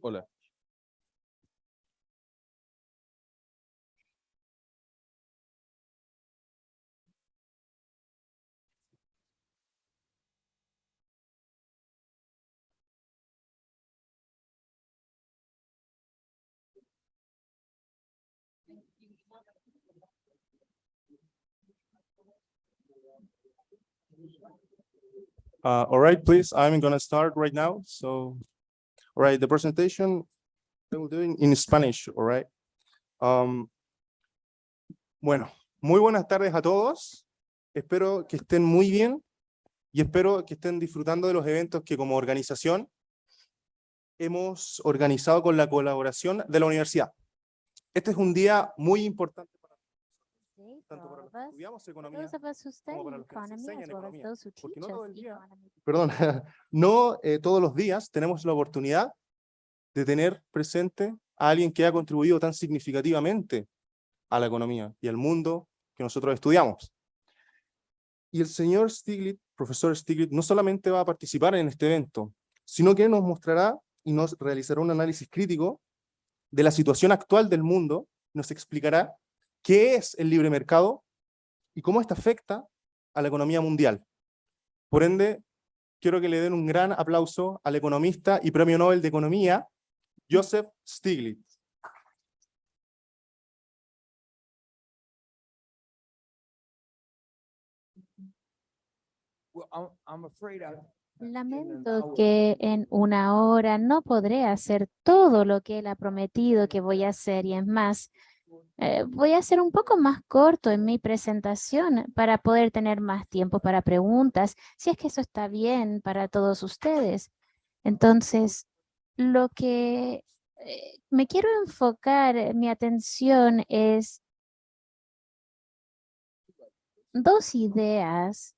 Hola. All right, please, I'm going to start right now. So, all right, the presentation I will do in Spanish, all right? Bueno, muy buenas tardes a todos. Espero que estén muy bien y espero que estén disfrutando de los eventos que como organización hemos organizado con la colaboración de la universidad. Este es un día muy importante para nosotros, tanto para los que estudiamos economía como para los que nos enseñan economía, porque no todo el día, perdón, no todos los días tenemos la oportunidad de tener presente a alguien que ha contribuido tan significativamente a la economía y al mundo que nosotros estudiamos. Y el señor Stiglitz, profesor Stiglitz, no solamente va a participar en este evento, sino que nos mostrará y nos realizará un análisis crítico de la situación actual del mundo, nos explicará qué es el libre mercado y cómo esto afecta a la economía mundial. Por ende, quiero que le den un gran aplauso al economista y premio Nobel de Economía, Joseph Stiglitz. Lamento que en una hora no podré hacer todo lo que él ha prometido que voy a hacer y es más, voy a ser un poco más corto en mi presentación para poder tener más tiempo para preguntas, si es que eso está bien para todos ustedes. Entonces, lo que me quiero enfocar mi atención es dos ideas.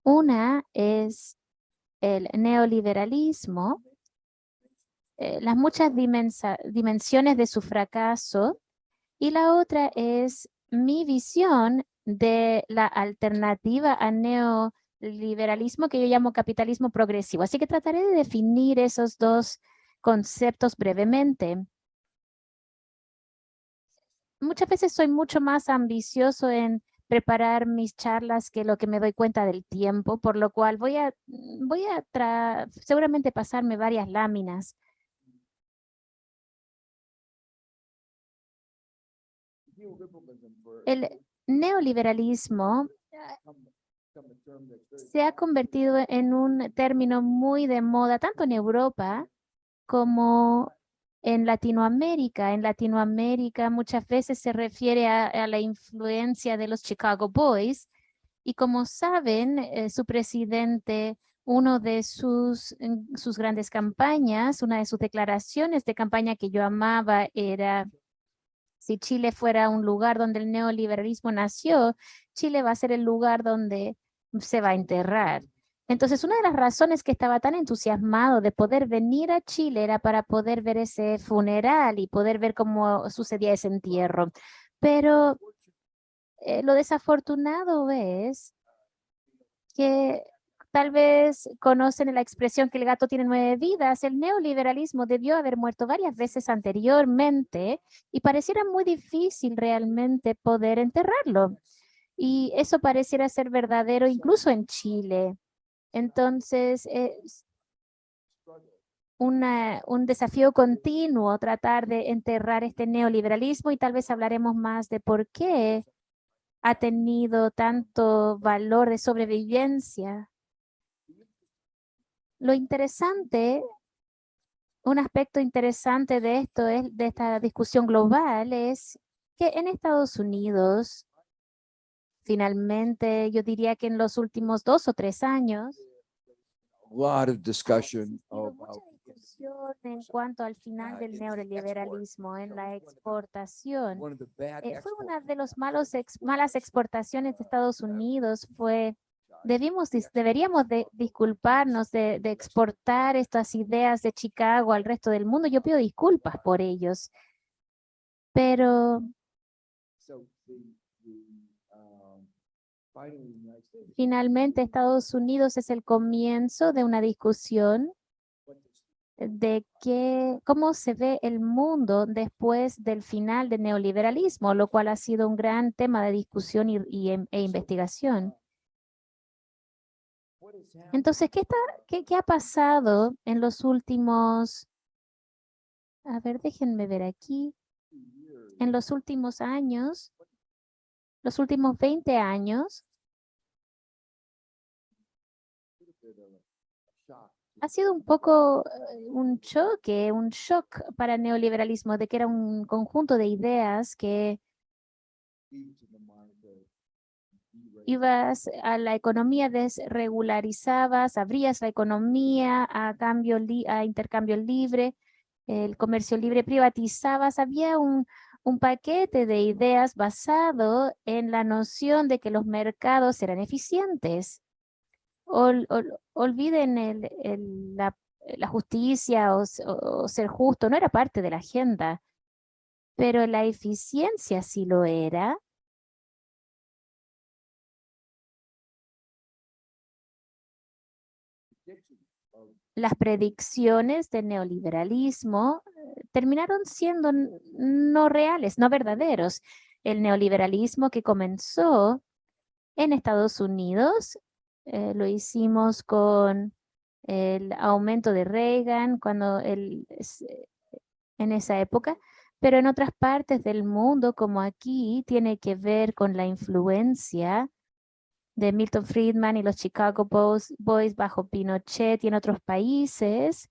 Una es el neoliberalismo, las muchas dimensiones de su fracaso, y la otra es mi visión de la alternativa al neoliberalismo que yo llamo capitalismo progresivo. Así que trataré de definir esos dos conceptos brevemente. Muchas veces soy mucho más ambicioso en preparar mis charlas que lo que me doy cuenta del tiempo, por lo cual voy a seguramente pasarme varias láminas. El neoliberalismo se ha convertido en un término muy de moda, tanto en Europa como en Latinoamérica. En Latinoamérica muchas veces se refiere a la influencia de los Chicago Boys y como saben, su presidente, uno de sus grandes campañas, una de sus declaraciones de campaña que yo amaba era: si Chile fuera un lugar donde el neoliberalismo nació, Chile va a ser el lugar donde se va a enterrar. Entonces, una de las razones que estaba tan entusiasmado de poder venir a Chile era para poder ver ese funeral y poder ver cómo sucedía ese entierro. Pero lo desafortunado es que tal vez conocen la expresión que el gato tiene 9 vidas. El neoliberalismo debió haber muerto varias veces anteriormente y pareciera muy difícil realmente poder enterrarlo. Y eso pareciera ser verdadero incluso en Chile. Entonces, es un desafío continuo tratar de enterrar este neoliberalismo y tal vez hablaremos más de por qué ha tenido tanto valor de sobrevivencia. Lo interesante, un aspecto interesante de esto, de esta discusión global, es que en Estados Unidos, finalmente, yo diría que en los últimos 2 o 3 años, lot of discussion ha habido mucha about discusión en cuanto al final del neoliberalismo en la exportación. one of the bad Fue export una de las malas exportaciones de Estados Unidos, deberíamos de disculparnos de exportar estas ideas de Chicago al resto del mundo. Yo pido disculpas por ellos, pero so finally the United States finalmente Estados Unidos es el comienzo de una discusión de cómo se ve el mundo después del final del neoliberalismo, lo cual ha sido un gran tema de discusión e investigación. what has happened Entonces, ¿qué ha pasado en los últimos, a ver, déjenme ver aquí, in years en los últimos años, los últimos 20 años, bit of a shock ha sido un poco un shock para el neoliberalismo, de que era un conjunto de ideas que each of the monetary ibas a la economía, desregularizabas, abrías la economía a intercambio libre, el comercio libre, privatizabas. Había un paquete de ideas basado en la noción de que los mercados eran eficientes. Olviden la justicia o ser justo, no era parte de la agenda, pero la eficiencia sí lo era. prediction of Las predicciones del neoliberalismo terminaron siendo no reales, no verdaderos. El neoliberalismo que comenzó en Estados Unidos, lo hicimos con el aumento de Reagan en esa época, pero en otras partes del mundo, como aquí, tiene que ver con la influencia de Milton Friedman y los Chicago Boys bajo Pinochet, y en otros países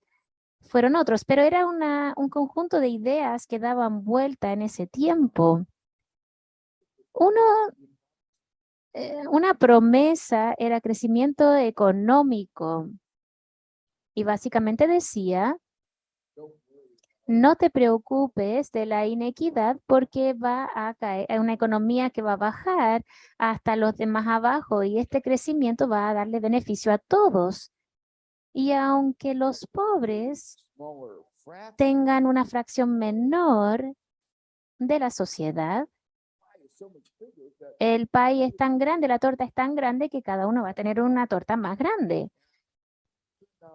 fueron otros, pero era un conjunto de ideas que daban vuelta en ese tiempo. Una promesa era crecimiento económico y básicamente decía: no te preocupes de la inequidad porque va a caer, una economía que va a bajar hasta los demás abajo y este crecimiento va a darle beneficio a todos. Y aunque los pobres smaller fraction tengan una fracción menor de la sociedad, is so much bigger that el pie es tan grande, la torta es tan grande que cada uno va a tener una torta más grande.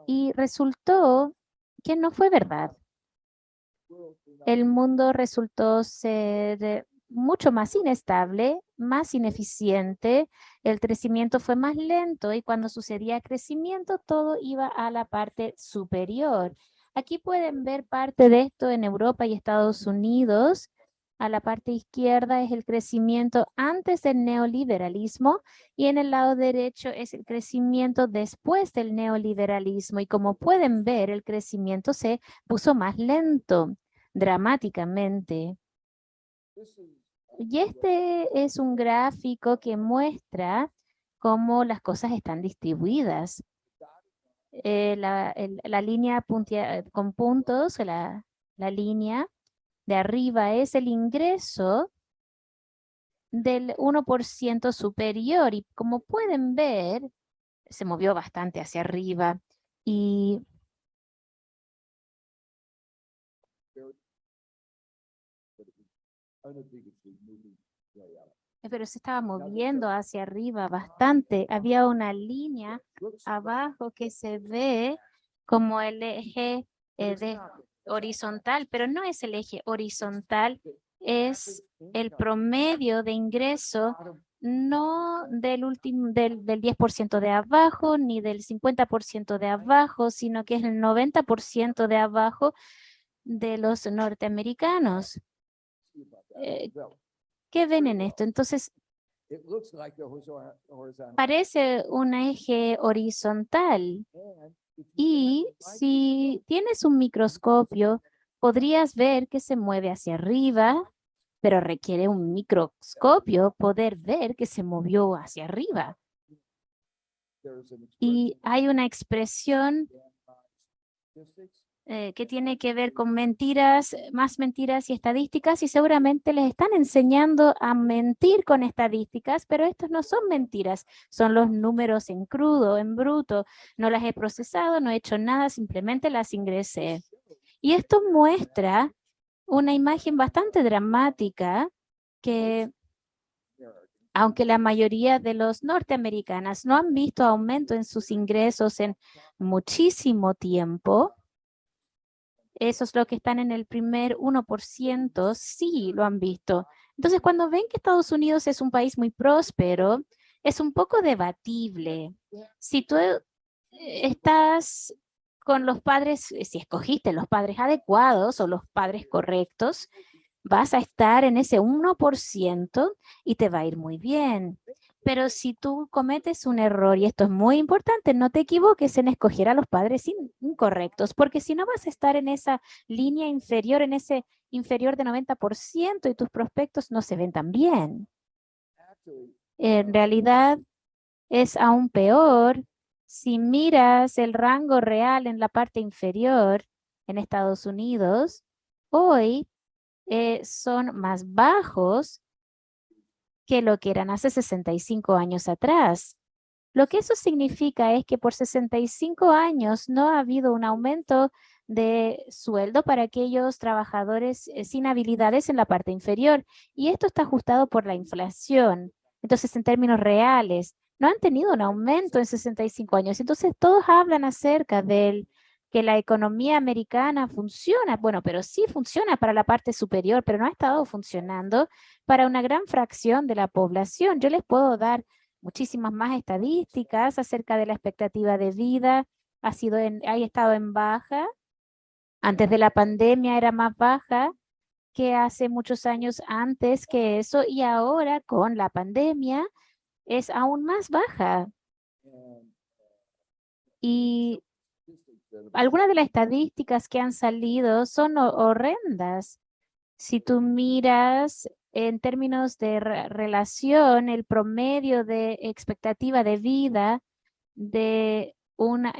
Y resultó que no fue verdad. El mundo resultó ser mucho más inestable, más ineficiente, el crecimiento fue más lento y cuando sucedía crecimiento todo iba a la parte superior. Aquí pueden ver parte de esto en Europa y Estados Unidos. a la parte izquierda es el crecimiento antes del neoliberalismo y en el lado derecho es el crecimiento después del neoliberalismo. Y como pueden ver, el crecimiento se puso más lento, dramáticamente. This is Y este es un gráfico que muestra cómo las cosas están distribuidas. La línea con puntos, la línea de arriba es el ingreso del 1% superior y como pueden ver, se movió bastante hacia arriba y unambiguously moving way up. pero se estaba moviendo hacia arriba bastante. Había una línea Looks abajo que se ve como el eje horizontal, pero no es el eje horizontal, es el promedio de ingreso no del 10% de abajo ni del 50% de abajo, sino que es el 90% de abajo de los norteamericanos. see about that. Eh, ¿Qué ven en esto? Entonces, It looks like a horizontal. parece un eje horizontal. And if you Y have a si tienes un microscopio, podrías ver que se mueve hacia arriba, pero requiere un microscopio poder ver que se movió hacia arriba. there's an Y hay una expresión statistics. que tiene que ver con mentiras, más mentiras y estadísticas, y seguramente les están enseñando a mentir con estadísticas, pero estos no son mentiras, son los números en crudo, en bruto. No las he procesado, no he hecho nada, simplemente las ingresé. Y esto muestra una imagen bastante dramática que, aunque la mayoría de los norteamericanos no han visto aumento en sus ingresos en muchísimo tiempo, esos los que están en el primer 1%, sí lo han visto. Entonces, cuando ven que Estados Unidos es un país muy próspero, es un poco debatible. Si tú estás con los padres, si escogiste los padres adecuados o los padres correctos, vas a estar en ese 1% y te va a ir muy bien. Pero si tú cometes un error, y esto es muy importante, no te equivoques en escoger a los padres incorrectos, porque si no vas a estar en esa línea inferior, en ese inferior de 90% y tus prospectos no se ven tan bien. Actually, En realidad es aún peor si miras el rango real en la parte inferior en Estados Unidos. Hoy son más bajos que lo que eran hace 65 años atrás. Lo que eso significa es que por 65 años no ha habido un aumento de sueldo para aquellos trabajadores sin habilidades en la parte inferior. Y esto está ajustado por la inflación. Entonces, en términos reales, no han tenido un aumento en 65 años. Entonces, todos hablan acerca del que la economía americana funciona. Bueno, pero sí funciona para la parte superior, pero no ha estado funcionando para una gran fracción de la población. Yo les puedo dar muchísimas más estadísticas acerca de la expectativa de vida. Ha estado en baja. Antes de la pandemia era más baja que hace muchos años antes que eso, y ahora con la pandemia es aún más baja. and Y statistics that have algunas de las estadísticas que han salido son horrendas. Si tú miras en términos de relación, el promedio de expectativa de vida de un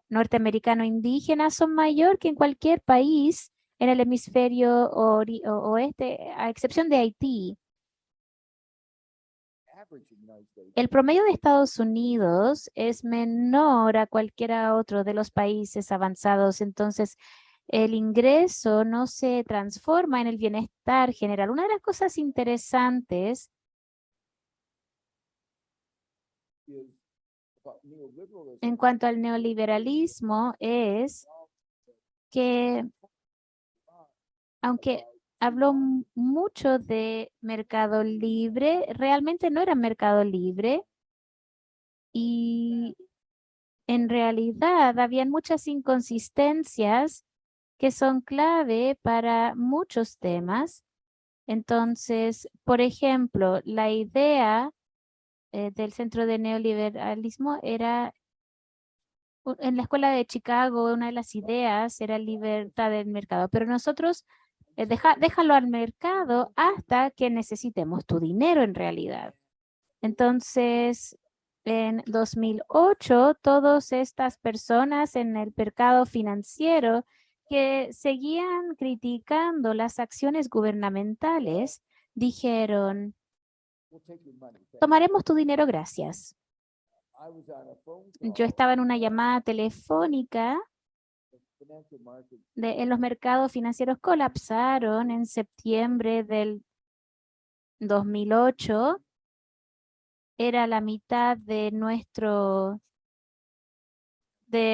norteamericano indígena son mayor que en cualquier país en el hemisferio oeste, a excepción de Haití. average in the United States. El promedio de Estados Unidos es menor a cualquiera otro de los países avanzados, entonces el ingreso no se transforma en el bienestar general. Una de las cosas interesantes Is about neoliberalism. en cuanto al neoliberalismo es que, aunque habló mucho de mercado libre, realmente no era mercado libre y en realidad habían muchas inconsistencias que son clave para muchos temas. Entonces, por ejemplo, la idea del centro de neoliberalismo era, en la escuela de Chicago, una de las ideas era libertad del mercado, pero nosotros déjalo al mercado hasta que necesitemos tu dinero en realidad. Entonces, en 2008, todas estas personas en el mercado financiero que seguían criticando las acciones gubernamentales, dijeron, We'll take your money. Thank you. tomaremos tu dinero, gracias. I was on a phone Yo call estaba en una llamada telefónica with financial markets. en los mercados financieros colapsaron en septiembre del 2008. Era la mitad de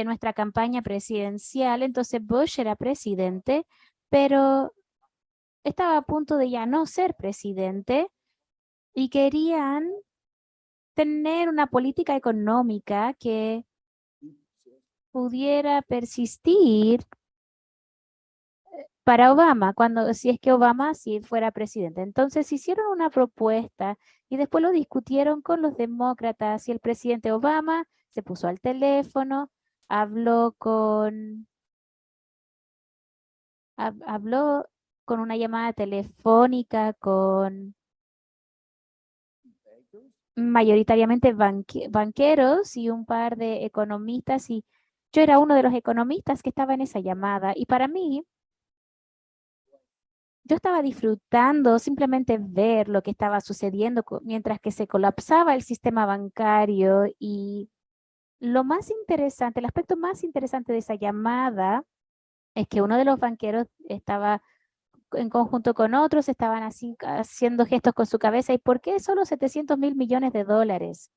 nuestra campaña presidencial. Entonces Bush era presidente, pero estaba a punto de ya no ser presidente y querían tener una política económica que pudiera persistir para Obama, si es que Obama sí fuera presidente. Entonces hicieron una propuesta y después lo discutieron con los demócratas y el presidente Obama se puso al teléfono, habló con una llamada telefónica con Bankers. mayoritariamente banqueros y un par de economistas, y yo era uno de los economistas que estaba en esa llamada. Y para mí, yo estaba disfrutando simplemente ver lo que estaba sucediendo mientras que se colapsaba el sistema bancario. Y lo más interesante, el aspecto más interesante de esa llamada es que uno de los banqueros estaba en conjunto con otros, estaban así haciendo gestos con su cabeza. ¿Y por qué solo 700 mil millones de dólares?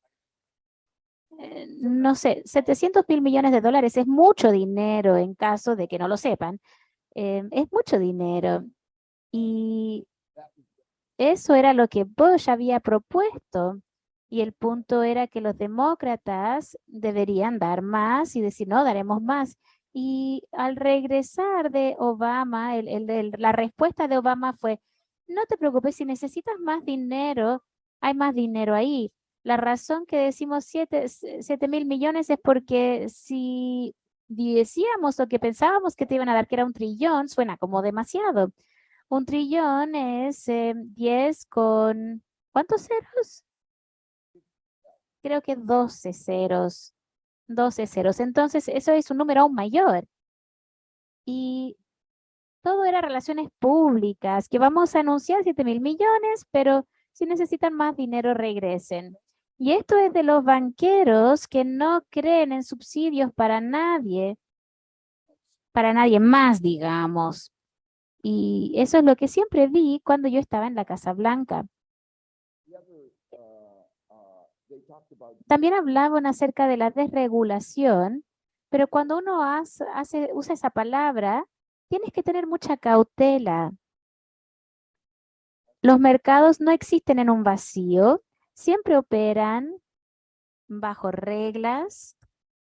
No sé, 700 mil millones de dólares es mucho dinero en caso de que no lo sepan. Es mucho dinero. Y eso era lo que Bush había propuesto. Y el punto era que los demócratas deberían dar más y decir, no, daremos más. Y al regresar de Obama, la respuesta de Obama fue, no te preocupes, si necesitas más dinero, hay más dinero ahí. La razón que decimos 7 mil millones es porque si decíamos o que pensábamos que te iban a dar, que era 1 trillón, suena como demasiado. 1 trillón es 10 con, ¿cuántos ceros? Creo que 12 ceros. 12 ceros. Entonces, eso es un número aún mayor. Y todo era relaciones públicas, que vamos a anunciar 7 mil millones, pero si necesitan más dinero, regresen. Y esto es de los banqueros que no creen en subsidios para nadie más, digamos. Y eso es lo que siempre vi cuando yo estaba en la Casa Blanca. The other, they talked about También hablaban acerca de la desregulación, pero cuando uno usa esa palabra, tienes que tener mucha cautela. Los mercados no existen en un vacío, siempre operan bajo reglas,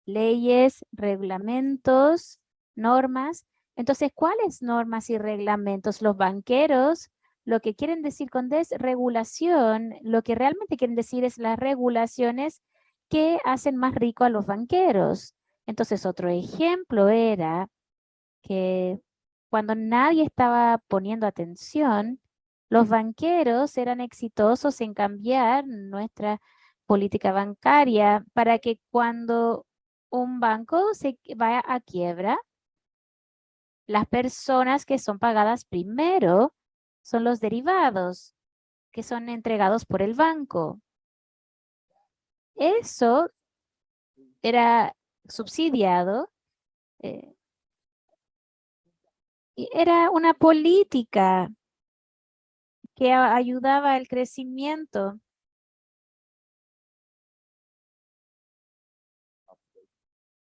leyes, reglamentos, normas. Entonces, ¿cuáles normas y reglamentos? Los banqueros, lo que quieren decir con desregulación, lo que realmente quieren decir es las regulaciones que hacen más rico a los banqueros. Entonces, otro ejemplo era que cuando nadie estaba poniendo atención, los banqueros eran exitosos en cambiar nuestra política bancaria para que cuando un banco se vaya a quiebra, las personas que son pagadas primero son los derivados que son entregados por el banco. Eso era subsidiado. Y era una política que ayudaba al crecimiento.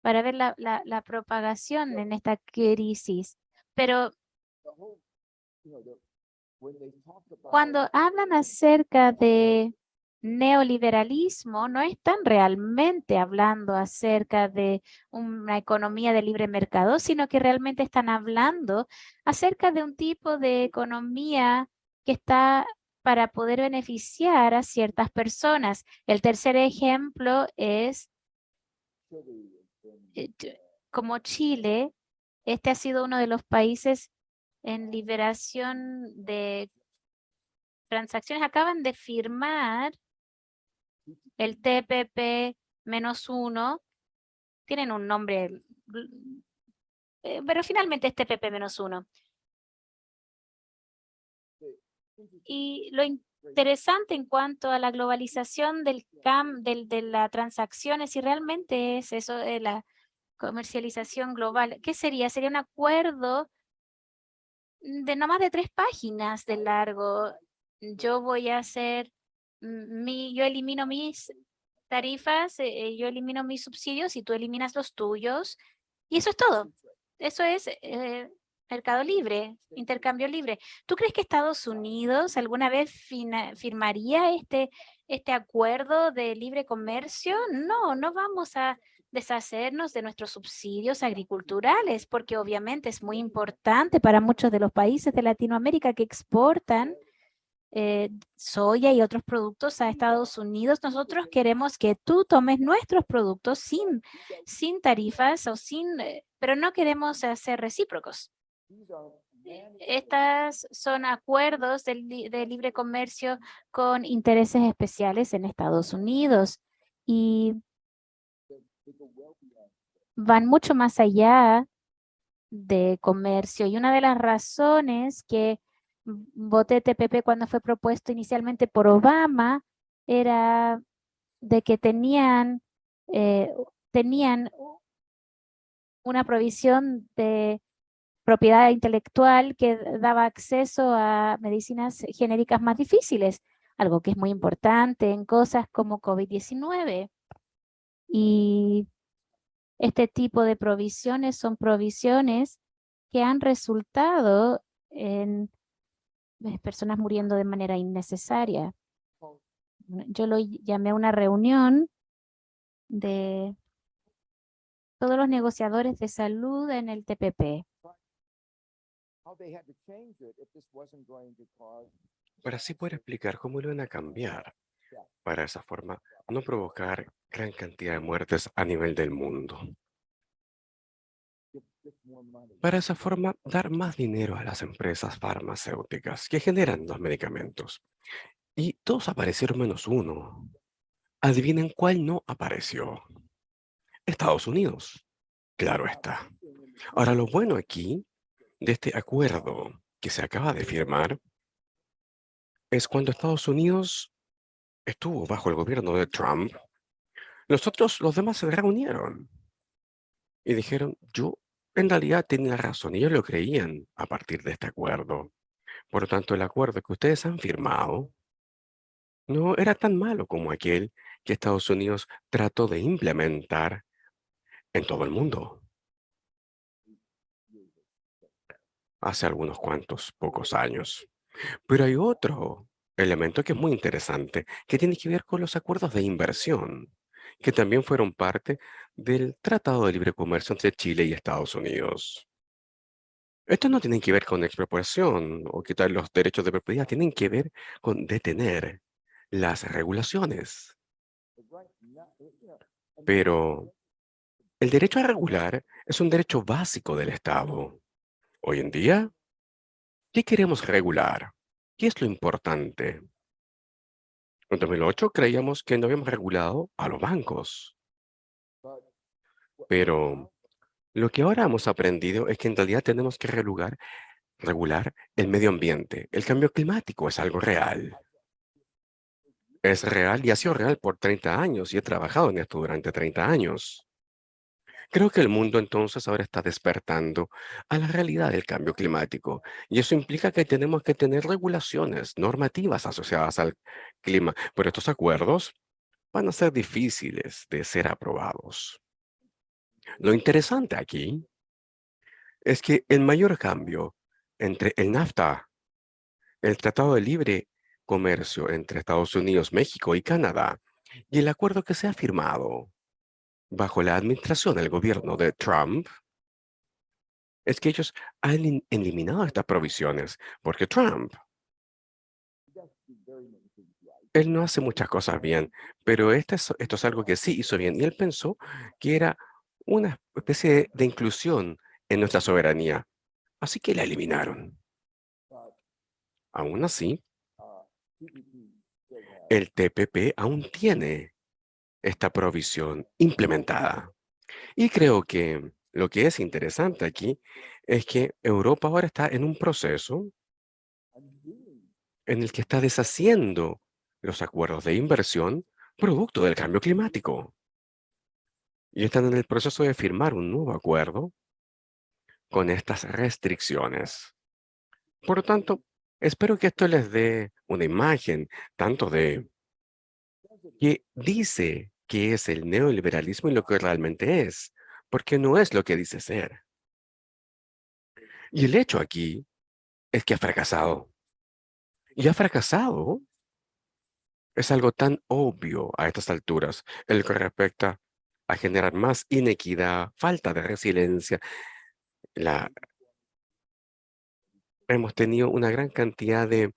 Para ver la propagación en esta crisis. Pero the whole, when they talk about cuando hablan acerca de neoliberalismo, no están realmente hablando acerca de una economía de libre mercado, sino que realmente están hablando acerca de un tipo de economía que está para poder beneficiar a ciertas personas. El tercer ejemplo es como Chile. Este ha sido uno de los países en liberación de transacciones. Acaban de firmar el TPP-1. Tienen un nombre, pero finalmente es TPP-1. Y lo interesante en cuanto a la globalización de la transacción es si realmente es eso de la comercialización global. ¿Qué sería? Sería un acuerdo de no más de 3 páginas de largo. Yo voy a hacer yo elimino mis tarifas, yo elimino mis subsidios y tú eliminas los tuyos. Y eso es todo. Eso es mercado libre, intercambio libre. ¿Tú crees que Estados Unidos alguna vez firmaría este acuerdo de libre comercio? No, no vamos a deshacernos de nuestros subsidios agriculturales, porque obviamente es muy importante para muchos de los países de Latinoamérica que exportan soya y otros productos a Estados Unidos. Nosotros queremos que tú tomes nuestros productos sin tarifas o pero no queremos ser recíprocos. Estas son acuerdos de libre comercio con intereses especiales en Estados Unidos y van mucho más allá de comercio. Y una de las razones que voté TPP cuando fue propuesto inicialmente por Obama era de que tenían una provisión de propiedad intelectual que daba acceso a medicinas genéricas más difíciles, algo que es muy importante en cosas como COVID-19. Y este tipo de provisiones son provisiones que han resultado en personas muriendo de manera innecesaria. Yo lo llamé a una reunión de todos los negociadores de salud en el TPP. Para así poder explicar cómo lo van a cambiar, para esa forma no provocar gran cantidad de muertes a nivel del mundo. Para esa forma dar más dinero a las empresas farmacéuticas que generan los medicamentos. Y todos aparecieron menos uno. Adivinen cuál no apareció. Estados Unidos. Claro está. Ahora, lo bueno aquí de este acuerdo que se acaba de firmar es cuando Estados Unidos estuvo bajo el gobierno de Trump, los demás se reunieron y dijeron, yo en realidad tenía razón y ellos lo creían a partir de este acuerdo. Por lo tanto, el acuerdo que ustedes han firmado no era tan malo como aquel que Estados Unidos trató de implementar en todo el mundo hace algunos cuantos pocos años. Pero hay otro elemento que es muy interesante, que tiene que ver con los acuerdos de inversión, que también fueron parte del Tratado de Libre Comercio entre Chile y Estados Unidos. Estos no tienen que ver con expropiación o quitar los derechos de propiedad, tienen que ver con detener las regulaciones. Pero el derecho a regular es un derecho básico del Estado. Hoy en día, ¿qué queremos regular? ¿Qué es lo importante? En 2008 creíamos que no habíamos regulado a los bancos, pero lo que ahora hemos aprendido es que en realidad tenemos que regular el medio ambiente. El cambio climático es algo real. Es real y ha sido real por 30 años y he trabajado en esto durante 30 años. Creo que el mundo entonces ahora está despertando a la realidad del cambio climático y eso implica que tenemos que tener regulaciones, normativas asociadas al clima, pero estos acuerdos van a ser difíciles de ser aprobados. Lo interesante aquí es que el mayor cambio entre el NAFTA, el Tratado de Libre Comercio entre Estados Unidos, México y Canadá, y el acuerdo que se ha firmado bajo la administración del gobierno de Trump, es que ellos han eliminado estas provisiones, porque Trump Él no hace muchas cosas bien, pero esto es algo que sí hizo bien. Y él pensó que era una especie de inclusión en nuestra soberanía. Así que la eliminaron. Aún así, TPP still has el TPP aún tiene esta provisión implementada. Y creo que lo que es interesante aquí es que Europa ahora está en un proceso undoing en el que está deshaciendo los acuerdos de inversión producto del cambio climático. Y están en el proceso de firmar un nuevo acuerdo con estas restricciones. Por lo tanto, espero que esto les dé una imagen tanto de qué dice que es el neoliberalismo y lo que realmente es, porque no es lo que dice ser. Y el hecho aquí es que ha fracasado. Y ha fracasado es algo tan obvio a estas alturas, en lo que respecta a generar más inequidad, falta de resiliencia. La, hemos tenido una gran cantidad de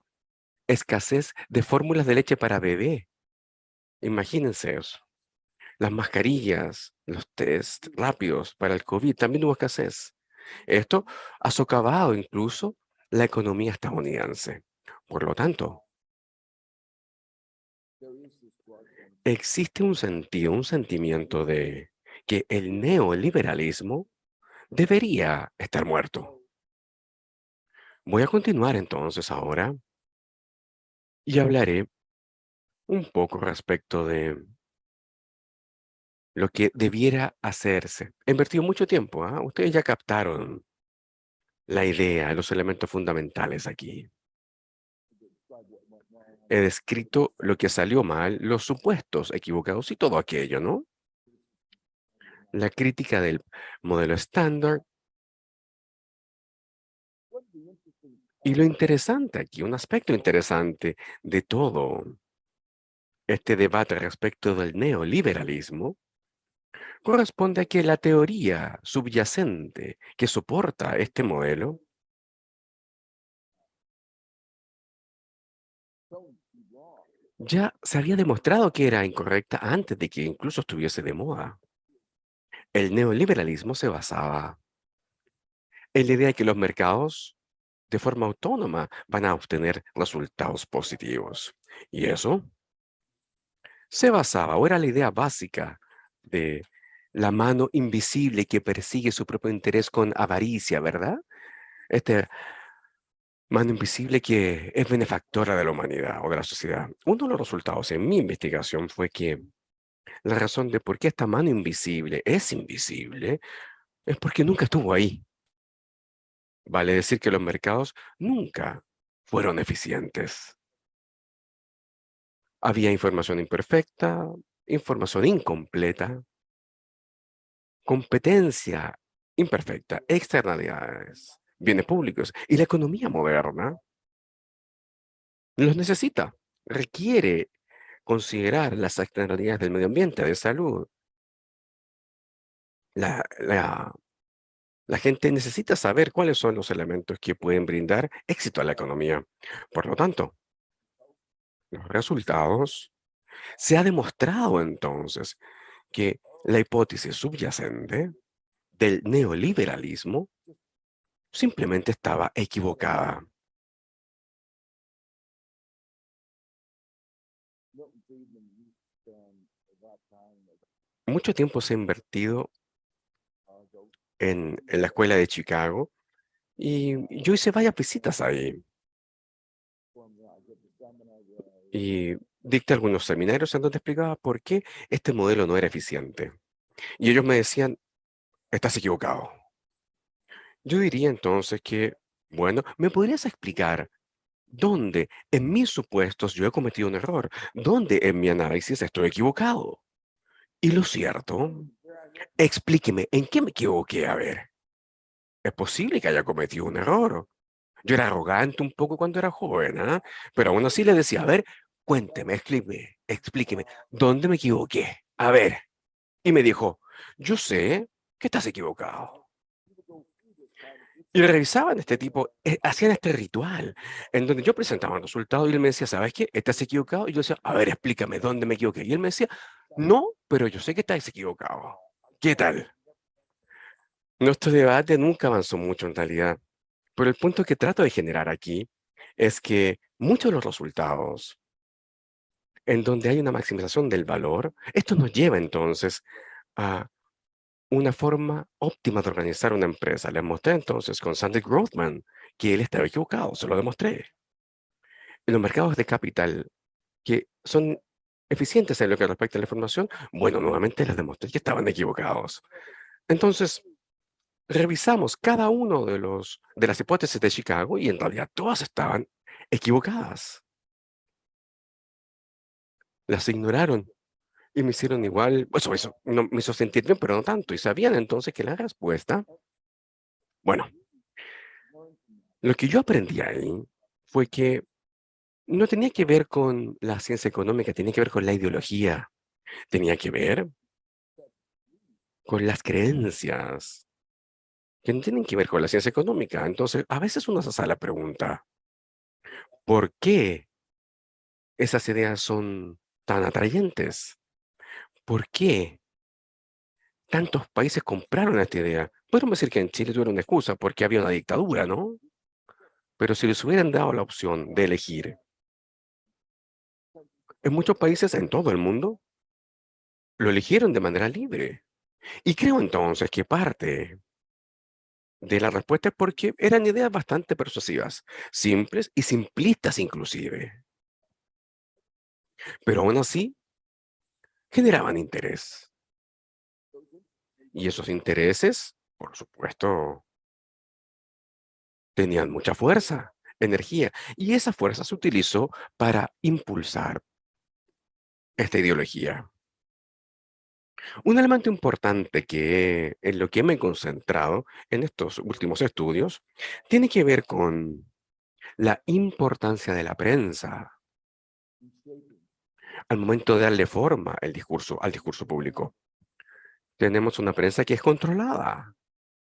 escasez de fórmulas de leche para bebé. Imagínense eso. Las mascarillas, los test rápidos para el COVID, también hubo escasez. Esto ha socavado incluso la economía estadounidense. Por lo tanto, there is this growth in existe un sentido, un sentimiento de que el neoliberalismo debería estar muerto. Voy a continuar entonces ahora y hablaré un poco respecto de lo que debiera hacerse. He invertido mucho tiempo, ¿ah? Ustedes ya captaron la idea, los elementos fundamentales aquí. describe what went wrong He descrito lo que salió mal, los supuestos equivocados y todo aquello, ¿no? La crítica del modelo estándar what the interesting y lo interesante aquí, un aspecto interesante de todo este debate respecto del neoliberalismo corresponde a que la teoría subyacente que soporta este modelo don't be wrong ya se había demostrado que era incorrecta antes de que incluso estuviese de moda. El neoliberalismo se basaba en la idea de que los mercados de forma autónoma van a obtener resultados positivos. Y eso se basaba, o era la idea básica de la mano invisible que persigue su propio interés con avaricia, ¿verdad? Este mano invisible que es benefactora de la humanidad o de la sociedad. Uno de los resultados en mi investigación fue que la razón de por qué esta mano invisible es invisible es porque nunca estuvo ahí. Vale decir que los mercados nunca fueron eficientes. Había información imperfecta, información incompleta, competencia imperfecta, externalidades, bienes públicos. Y la economía moderna los necesita, requiere considerar las externalidades del medio ambiente, de salud. La, la, la gente necesita saber cuáles son los elementos que pueden brindar éxito a la economía. Por lo tanto, los resultados, se ha demostrado entonces que la hipótesis subyacente del neoliberalismo simplemente estaba equivocada. Milton Friedman used to spend a lot of time Mucho tiempo se ha invertido ago en la escuela de Chicago y yo hice varias visitas ahí from I did the seminar where y dicté algunos seminarios en donde explicaba por qué este modelo no era eficiente. Y ellos me decían, estás equivocado. Yo diría entonces que, bueno, ¿me podrías explicar dónde en mis supuestos yo he cometido un error? ¿Dónde en mi análisis estoy equivocado? Y lo cierto, explíqueme, ¿en qué me equivoqué? A ver, es posible que haya cometido un error. Yo era arrogante un poco cuando era joven, ¿ah? Pero aún así le decía, a ver, cuénteme, explíqueme, ¿dónde me equivoqué? A ver. Y me dijo, yo sé que estás equivocado. Y revisaban este tipo, hacían este ritual, en donde yo presentaba un resultado y él me decía, ¿sabes qué? ¿Estás equivocado? Y yo decía, a ver, explícame, ¿dónde me equivoqué? Y él me decía, no, pero yo sé que estás equivocado. ¿Qué tal? Nuestro debate nunca avanzó mucho en realidad, pero el punto que trato de generar aquí es que muchos de los resultados en donde hay una maximización del valor, esto nos lleva entonces a una forma óptima de organizar una empresa. Les mostré entonces con Sandy Grothman que él estaba equivocado, se lo demostré. En los mercados de capital que son eficientes en lo que respecta a la información, bueno, nuevamente les demostré que estaban equivocados. Entonces, revisamos cada uno de las hipótesis de Chicago y en realidad todas estaban equivocadas. Las ignoraron y me hicieron igual, pues eso no, me hizo sentir bien, pero no tanto. Y sabían entonces que la respuesta, bueno, lo que yo aprendí ahí fue que no tenía que ver con la ciencia económica, tenía que ver con la ideología, tenía que ver con las creencias, que no tienen que ver con la ciencia económica. Entonces, a veces uno se hace la pregunta, ¿por qué esas ideas son tan atrayentes? ¿Por qué tantos países compraron esta idea? Podemos decir que en Chile tuvieron una excusa porque había una dictadura, ¿no? Pero si les hubieran dado la opción de elegir, en muchos países en todo el mundo lo eligieron de manera libre. Y creo entonces que parte de la respuesta es porque eran ideas bastante persuasivas, simples y simplistas inclusive, pero aún así generaban interés. Y esos intereses, por supuesto, tenían mucha fuerza, energía, y esa fuerza se utilizó para impulsar esta ideología. Un elemento importante en lo que me he concentrado en estos últimos estudios tiene que ver con la importancia de la prensa al momento de darle forma al discurso público. Tenemos una prensa que es controlada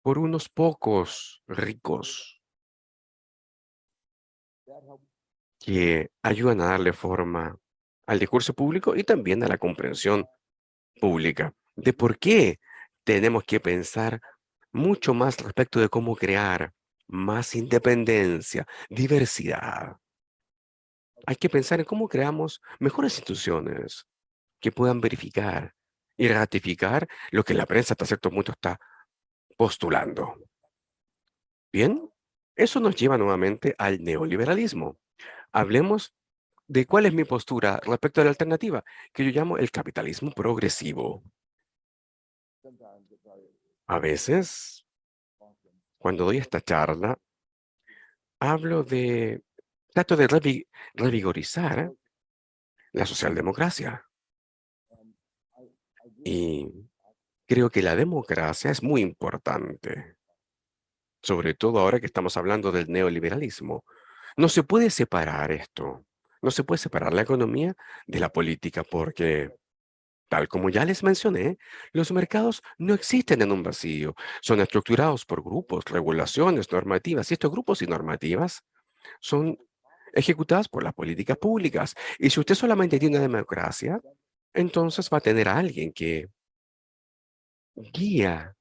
por unos pocos ricos que ayudan a darle forma al discurso público y también a la comprensión pública de por qué tenemos que pensar mucho más respecto de cómo crear más independencia, diversidad. Hay que pensar en cómo creamos mejores instituciones que puedan verificar y ratificar lo que la prensa hasta cierto punto está postulando. Bien, eso nos lleva nuevamente al neoliberalismo. Hablemos de cuál es mi postura respecto a la alternativa, que yo llamo el capitalismo progresivo. A veces, cuando doy esta charla, hablo trato de revigorizar la socialdemocracia. Y creo que la democracia es muy importante, sobre todo ahora que estamos hablando del neoliberalismo. No se puede separar esto, no se puede separar la economía de la política porque, tal como ya les mencioné, los mercados no existen en un vacío, son estructurados por grupos, regulaciones, normativas, y estos grupos y normativas son ejecutadas por las políticas públicas. Y si usted solamente tiene una democracia, entonces va a tener a alguien que guía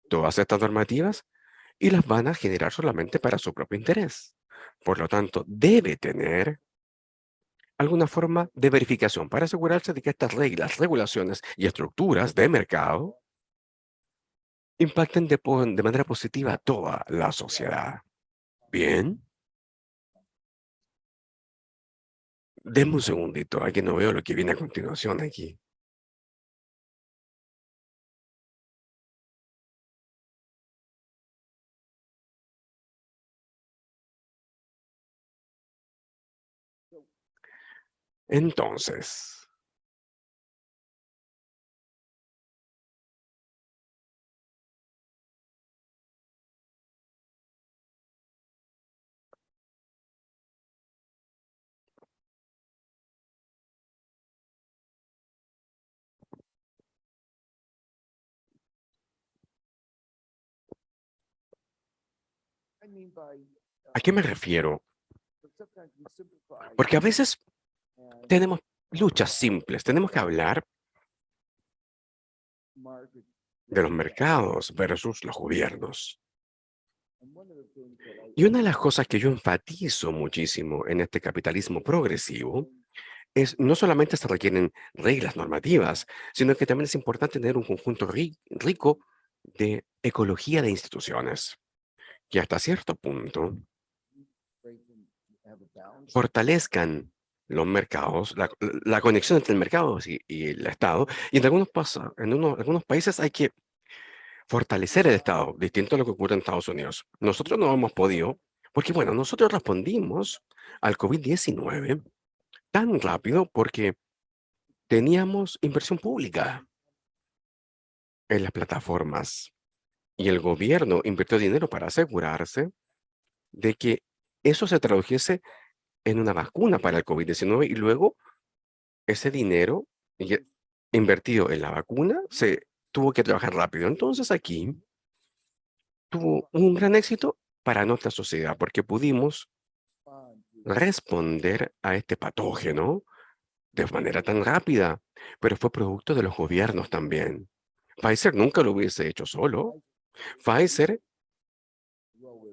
todas estas normativas y las van a generar solamente para su propio interés. Por lo tanto, debe tener alguna forma de verificación para asegurarse de que estas reglas, regulaciones y estructuras de mercado impacten de manera positiva a toda la sociedad. Bien, denme un segundito, aquí no veo lo que viene a continuación aquí. Entonces, mean by, ¿A qué me refiero? sometimes we simplify Porque a veces and tenemos luchas simples. Tenemos que hablar market. de los mercados versus los gobiernos. And one of the things that I Y una de las cosas que yo enfatizo muchísimo en este capitalismo progresivo es no solamente se requieren reglas normativas, sino que también es importante tener un conjunto rico de ecología de instituciones, que hasta cierto punto strengthen, have a balance. fortalezcan los mercados, la conexión entre el mercado y el Estado. Y en algunos países hay que fortalecer el Estado, distinto a lo que ocurre en Estados Unidos. Nosotros no hemos podido, porque bueno, nosotros respondimos al COVID-19 tan rápido porque teníamos inversión pública en las plataformas y el gobierno invirtió dinero para asegurarse de que eso se tradujese en una vacuna para el COVID-19 y luego ese dinero invertido en la vacuna se tuvo que trabajar rápido. Entonces aquí tuvo un gran éxito para nuestra sociedad porque pudimos responder a este patógeno de manera tan rápida, pero fue producto de los gobiernos también. Pfizer nunca lo hubiese hecho solo. Pfizer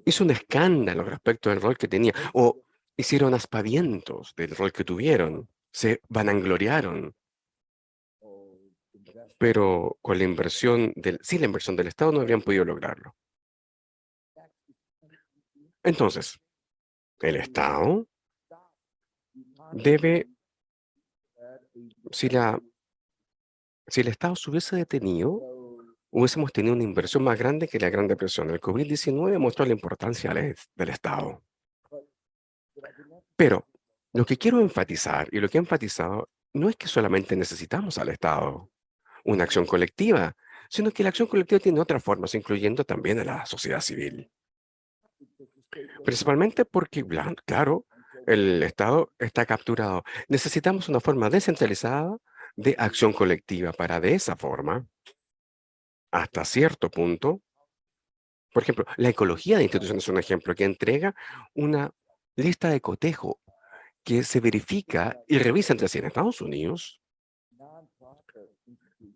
hizo un escándalo respecto del rol que tenía, o hicieron aspavientos del rol que tuvieron, se vanagloriaron, pero con la inversión sin la inversión del Estado no habrían podido lograrlo. Entonces, el Estado debe, si el Estado se hubiese detenido, hubiésemos tenido una inversión más grande que la Gran Depresión. El COVID-19 mostró la importancia del Estado. Pero lo que quiero enfatizar y lo que he enfatizado no es que solamente necesitamos al Estado, una acción colectiva, sino que la acción colectiva tiene otras formas, incluyendo también a la sociedad civil. Principalmente porque, claro, el Estado está capturado. Necesitamos una forma descentralizada de acción colectiva para de esa forma, hasta cierto punto, por ejemplo, la ecología de instituciones es un ejemplo que entrega una lista de cotejo que se verifica y revisa entre sí en Estados Unidos.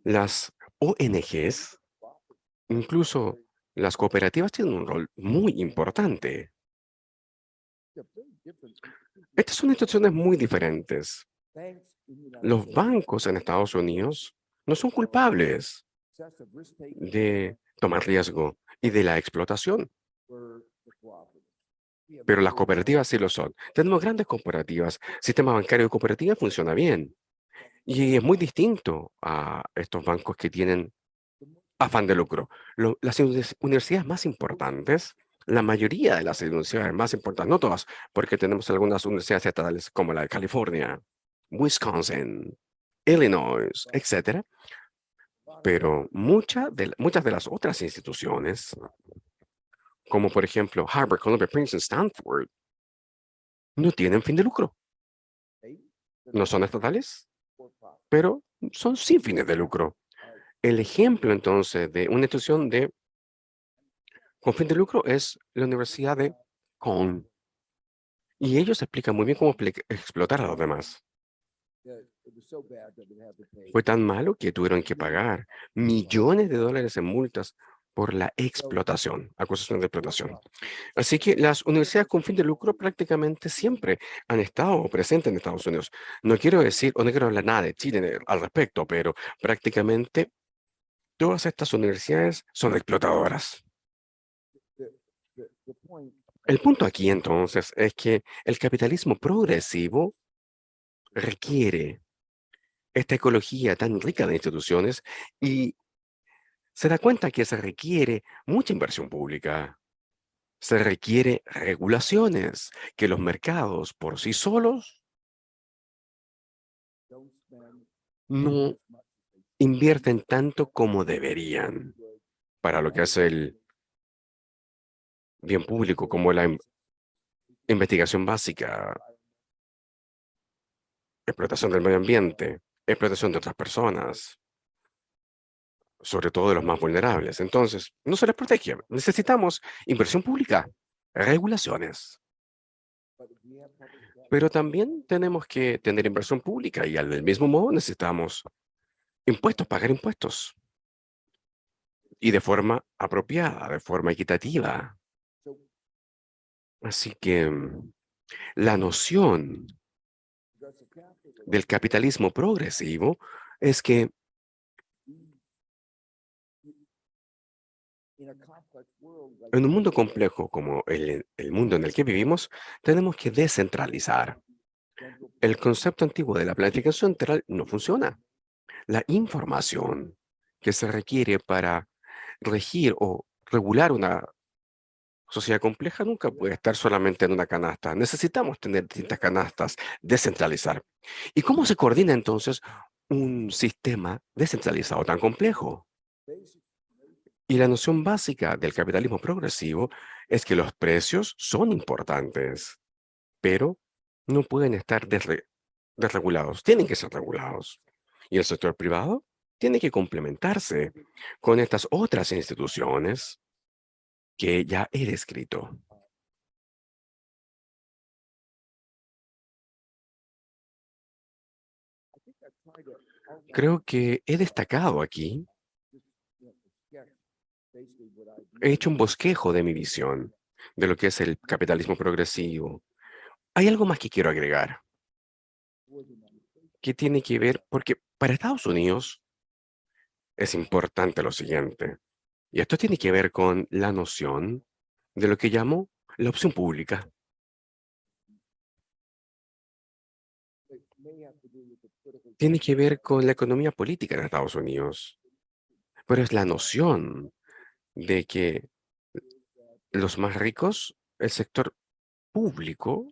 Las ONGs, incluso las cooperativas, tienen un rol muy importante. Estas son instituciones muy diferentes. Los bancos en Estados Unidos no son culpables de tomar riesgo y de la explotación, pero las cooperativas sí lo son. Tenemos grandes cooperativas. El sistema bancario de cooperativas funciona bien y es muy distinto a estos bancos que tienen afán de lucro. Las universidades más importantes, la mayoría de las universidades más importantes, no todas, porque tenemos algunas universidades estatales como la de California, Wisconsin, Illinois, etcétera, pero muchas de las otras instituciones, como por ejemplo Harvard, Columbia, Princeton, Stanford, no tienen fin de lucro. No son estatales, pero son sin fines de lucro. El ejemplo entonces de una institución con fin de lucro es la Universidad de Cone. Y ellos explican muy bien cómo explotar a los demás. Fue tan malo que tuvieron que pagar millones de dólares en multas por la explotación, acusación de explotación. Así que las universidades con fin de lucro prácticamente siempre han estado presentes en Estados Unidos. No quiero decir, o no quiero hablar nada de Chile al respecto, pero prácticamente todas estas universidades son explotadoras. El punto aquí entonces es que el capitalismo progresivo requiere esta ecología tan rica de instituciones y se da cuenta que se requiere mucha inversión pública, se requiere regulaciones, que los mercados por sí solos no invierten tanto como deberían para lo que es el bien público, como la investigación básica, explotación del medio ambiente, explotación de otras personas, sobre todo de los más vulnerables. Entonces, no se les protege. Necesitamos inversión pública regulaciones. Pero también tenemos que tener inversión pública y del mismo modo necesitamos impuestos, pagar impuestos. Y de forma apropiada, de forma equitativa. Así que la noción del capitalismo progresivo es que en un mundo complejo como el mundo en el que vivimos, tenemos que descentralizar. El concepto antiguo de la planificación central no funciona. La información que se requiere para regir o regular una sociedad compleja nunca puede estar solamente en una canasta. Necesitamos tener distintas canastas, descentralizar. ¿Y cómo se coordina entonces un sistema descentralizado tan complejo? Y la noción básica del capitalismo progresivo es que los precios son importantes, pero no pueden estar desregulados, tienen que ser regulados. Y el sector privado tiene que complementarse con estas otras instituciones que ya he descrito. Creo que he destacado aquí, he hecho un bosquejo de mi visión de lo que es el capitalismo progresivo. Hay algo más que quiero agregar, que tiene que ver, porque para Estados Unidos es importante lo siguiente, y esto tiene que ver con la noción de lo que llamo la opción pública. Tiene que ver con la economía política en Estados Unidos, pero es la noción de que los más ricos, el sector público,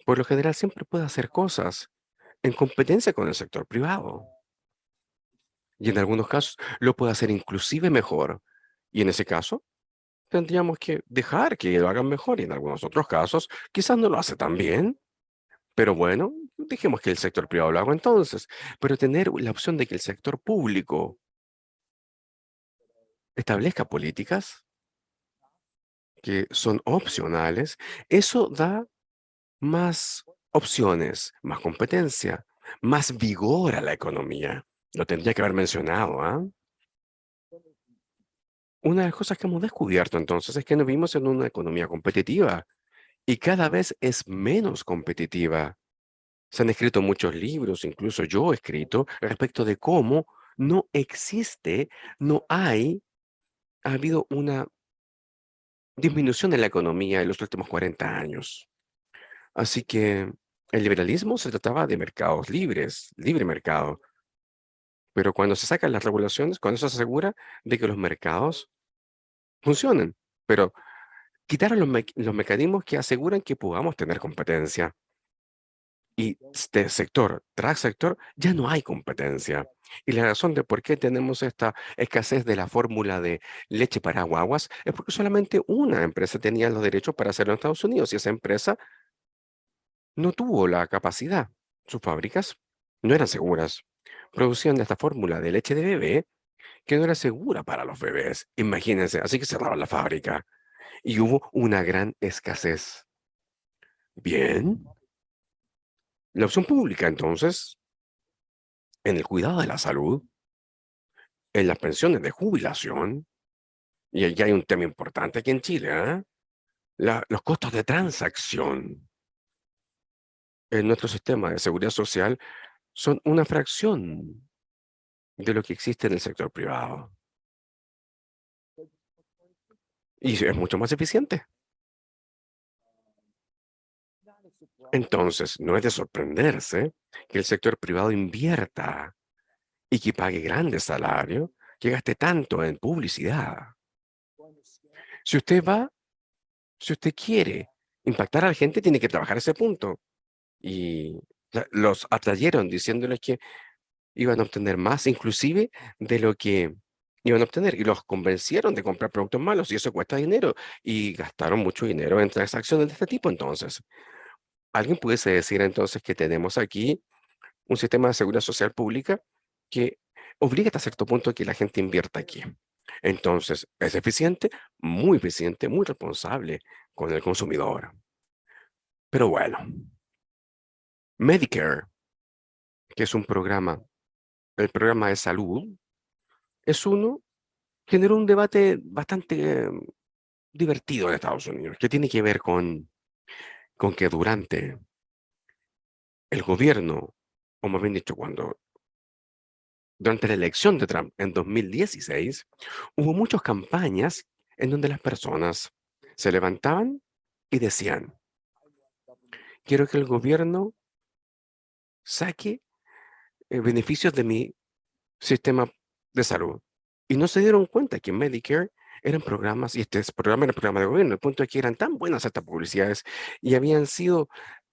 por lo general siempre puede hacer cosas en competencia con el sector privado. Y en algunos casos lo puede hacer inclusive mejor. Y en ese caso, tendríamos que dejar que lo hagan mejor. Y en algunos otros casos, quizás no lo hace tan bien. Pero bueno, dejemos que el sector privado lo haga entonces. Pero tener la opción de que el sector público establezca políticas que son opcionales, eso da más opciones, más competencia, más vigor a la economía. Lo tendría que haber mencionado, ¿ah? Una de las cosas que hemos descubierto entonces es que no vivimos en una economía competitiva y cada vez es menos competitiva. Se han escrito muchos libros, incluso yo he escrito, respecto de cómo no existe, ha habido una disminución en la economía en los últimos 40 años. Así que el liberalismo se trataba de mercados libres, libre mercado, pero cuando se sacan las regulaciones, cuando se asegura de que los mercados funcionen, pero quitaron los mecanismos que aseguran que podamos tener competencia. Y este sector tras sector ya no hay competencia. Y la razón de por qué tenemos esta escasez de la fórmula de leche para guaguas es porque solamente una empresa tenía los derechos para hacerlo en Estados Unidos y esa empresa no tuvo la capacidad. Sus fábricas no eran seguras. Producían esta fórmula de leche de bebé que no era segura para los bebés. Imagínense, así que cerraron la fábrica y hubo una gran escasez. Bien, la opción pública entonces, en el cuidado de la salud, en las pensiones de jubilación, y ahí hay un tema importante aquí en Chile, ¿ah? Los costos de transacción en nuestro sistema de seguridad social son una fracción de lo que existe en el sector privado. Y es mucho más eficiente. Entonces, no es de sorprenderse que el sector privado invierta y que pague grandes salarios, que gaste tanto en publicidad. Si usted va, si usted quiere impactar a la gente, tiene que trabajar ese punto. Y los atrayeron diciéndoles que iban a obtener más, inclusive, de lo que iban a obtener. Y los convencieron de comprar productos malos y eso cuesta dinero. Y gastaron mucho dinero en transacciones de este tipo entonces. ¿Alguien pudiese decir entonces que tenemos aquí un sistema de seguridad social pública que obliga hasta cierto punto a que la gente invierta aquí? Entonces, es eficiente, muy responsable con el consumidor. Pero bueno, Medicare, que es un programa, el programa de salud, generó un debate bastante divertido en Estados Unidos, que tiene que ver con que durante el gobierno, o más bien dicho, durante la elección de Trump en 2016, hubo muchas campañas en donde las personas se levantaban y decían, quiero que el gobierno saque beneficios de mi sistema de salud. Y no se dieron cuenta que Medicare eran programas, y este programa era programa de gobierno. El punto es que eran tan buenas estas publicidades y habían sido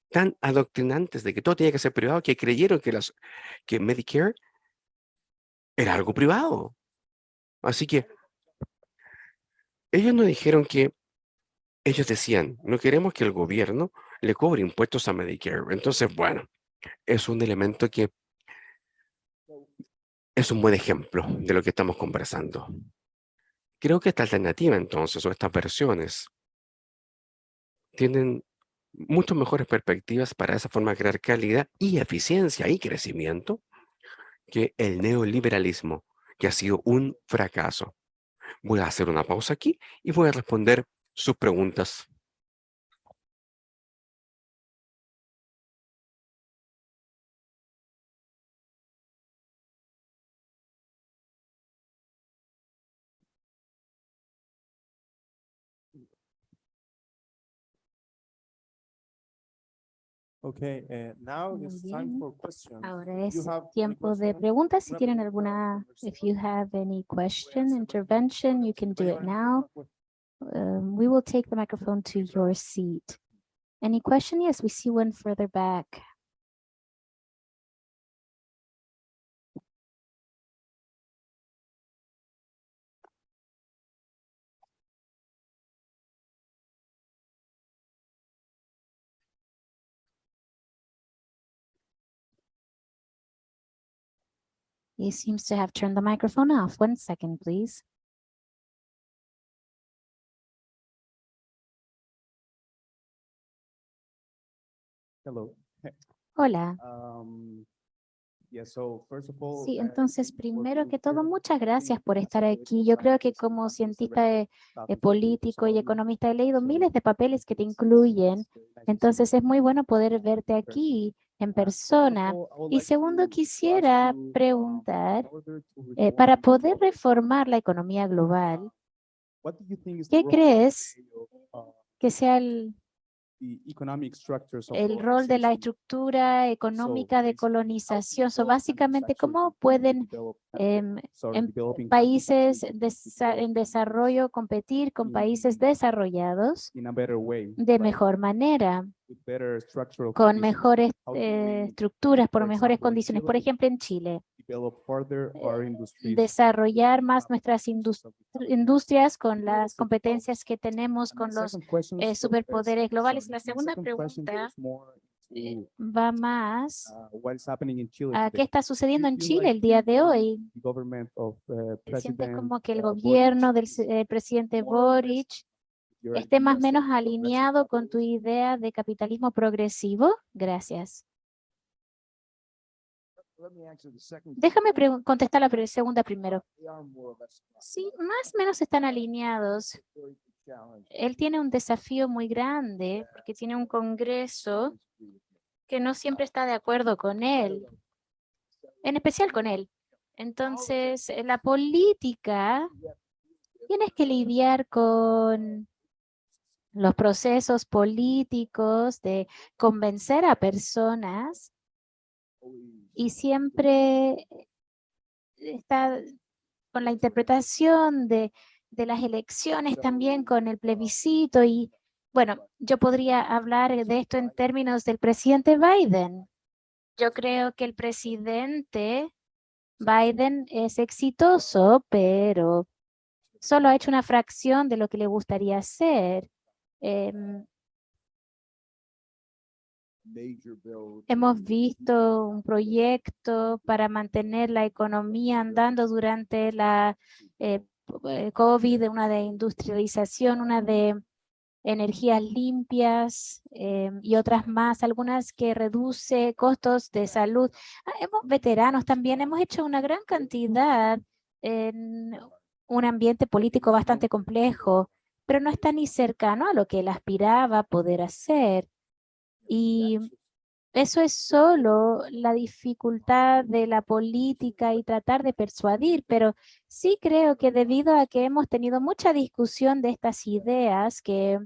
tan adoctrinantes de que todo tenía que ser privado que creyeron que Medicare era algo privado. Así que ellos no dijeron que, ellos decían, no queremos que el gobierno le cobre impuestos a Medicare. Entonces, bueno, es un elemento que es un buen ejemplo de lo que estamos conversando. Creo que esta alternativa entonces, o estas versiones, tienen mucho mejores perspectivas para esa forma de crear calidad y eficiencia y crecimiento que el neoliberalismo, que ha sido un fracaso. Voy a hacer una pausa aquí y voy a responder sus preguntas. Okay, now Muy it's time bien. for questions. Ahora You es have any tiempo de question? preguntas. Si Una tienen pregunta, alguna, conversación. if you have any question, Pueden hacerlo. intervention, you can do it now. We will take the microphone to your seat. Any question? Yes, we see one further back. He seems to have turned the microphone off. 1 second, please. Hello. Hola. Sí, entonces, primero que todo, muchas gracias por estar aquí. Yo creo que como cientista político y economista he leído miles de papeles que te incluyen. Entonces, es muy bueno poder verte aquí en persona. Y segundo, quisiera preguntar, para poder reformar la economía global, ¿qué crees que sea el rol de la estructura económica de colonización? Básicamente, ¿cómo pueden países en desarrollo competir con países desarrollados de mejor manera, con mejores estructuras, por mejores condiciones? Por ejemplo, en Chile, desarrollar más nuestras industrias con las competencias que tenemos con los superpoderes globales. La segunda pregunta va más a qué está sucediendo en Chile el día de hoy. ¿Sientes como que el gobierno del presidente Boric esté más o menos alineado con tu idea de capitalismo progresivo? Gracias. Déjame contestar la segunda primero. Sí, más o menos están alineados. Él tiene un desafío muy grande porque tiene un Congreso que no siempre está de acuerdo con él, en especial con él. Entonces, la política, tienes que lidiar con los procesos políticos de convencer a personas y siempre está con la interpretación de las elecciones, también con el plebiscito. Y bueno, yo podría hablar de esto en términos del presidente Biden. Yo creo que el presidente Biden es exitoso, pero solo ha hecho una fracción de lo que le gustaría hacer. Hemos visto un proyecto para mantener la economía andando durante la COVID, una de industrialización, una de energías limpias y otras más, algunas que reduce costos de salud. Veteranos también, hemos hecho una gran cantidad en un ambiente político bastante complejo, pero no está ni cercano a lo que él aspiraba a poder hacer. Y eso es solo la dificultad de la política y tratar de persuadir, pero sí creo que debido a que hemos tenido mucha discusión de estas ideas, que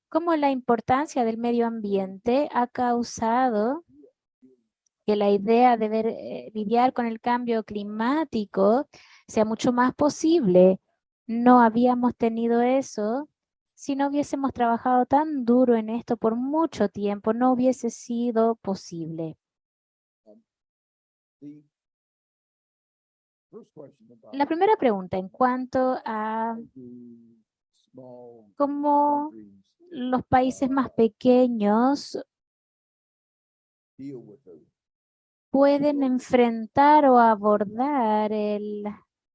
como la importancia del medio ambiente ha causado que la idea de lidiar con el cambio climático sea mucho más posible. No habíamos tenido eso si no hubiésemos trabajado tan duro en esto por mucho tiempo, no hubiese sido posible. The first question about La primera pregunta en cuanto a how do small cómo countries los países más pequeños deal with the pueden enfrentar o abordar el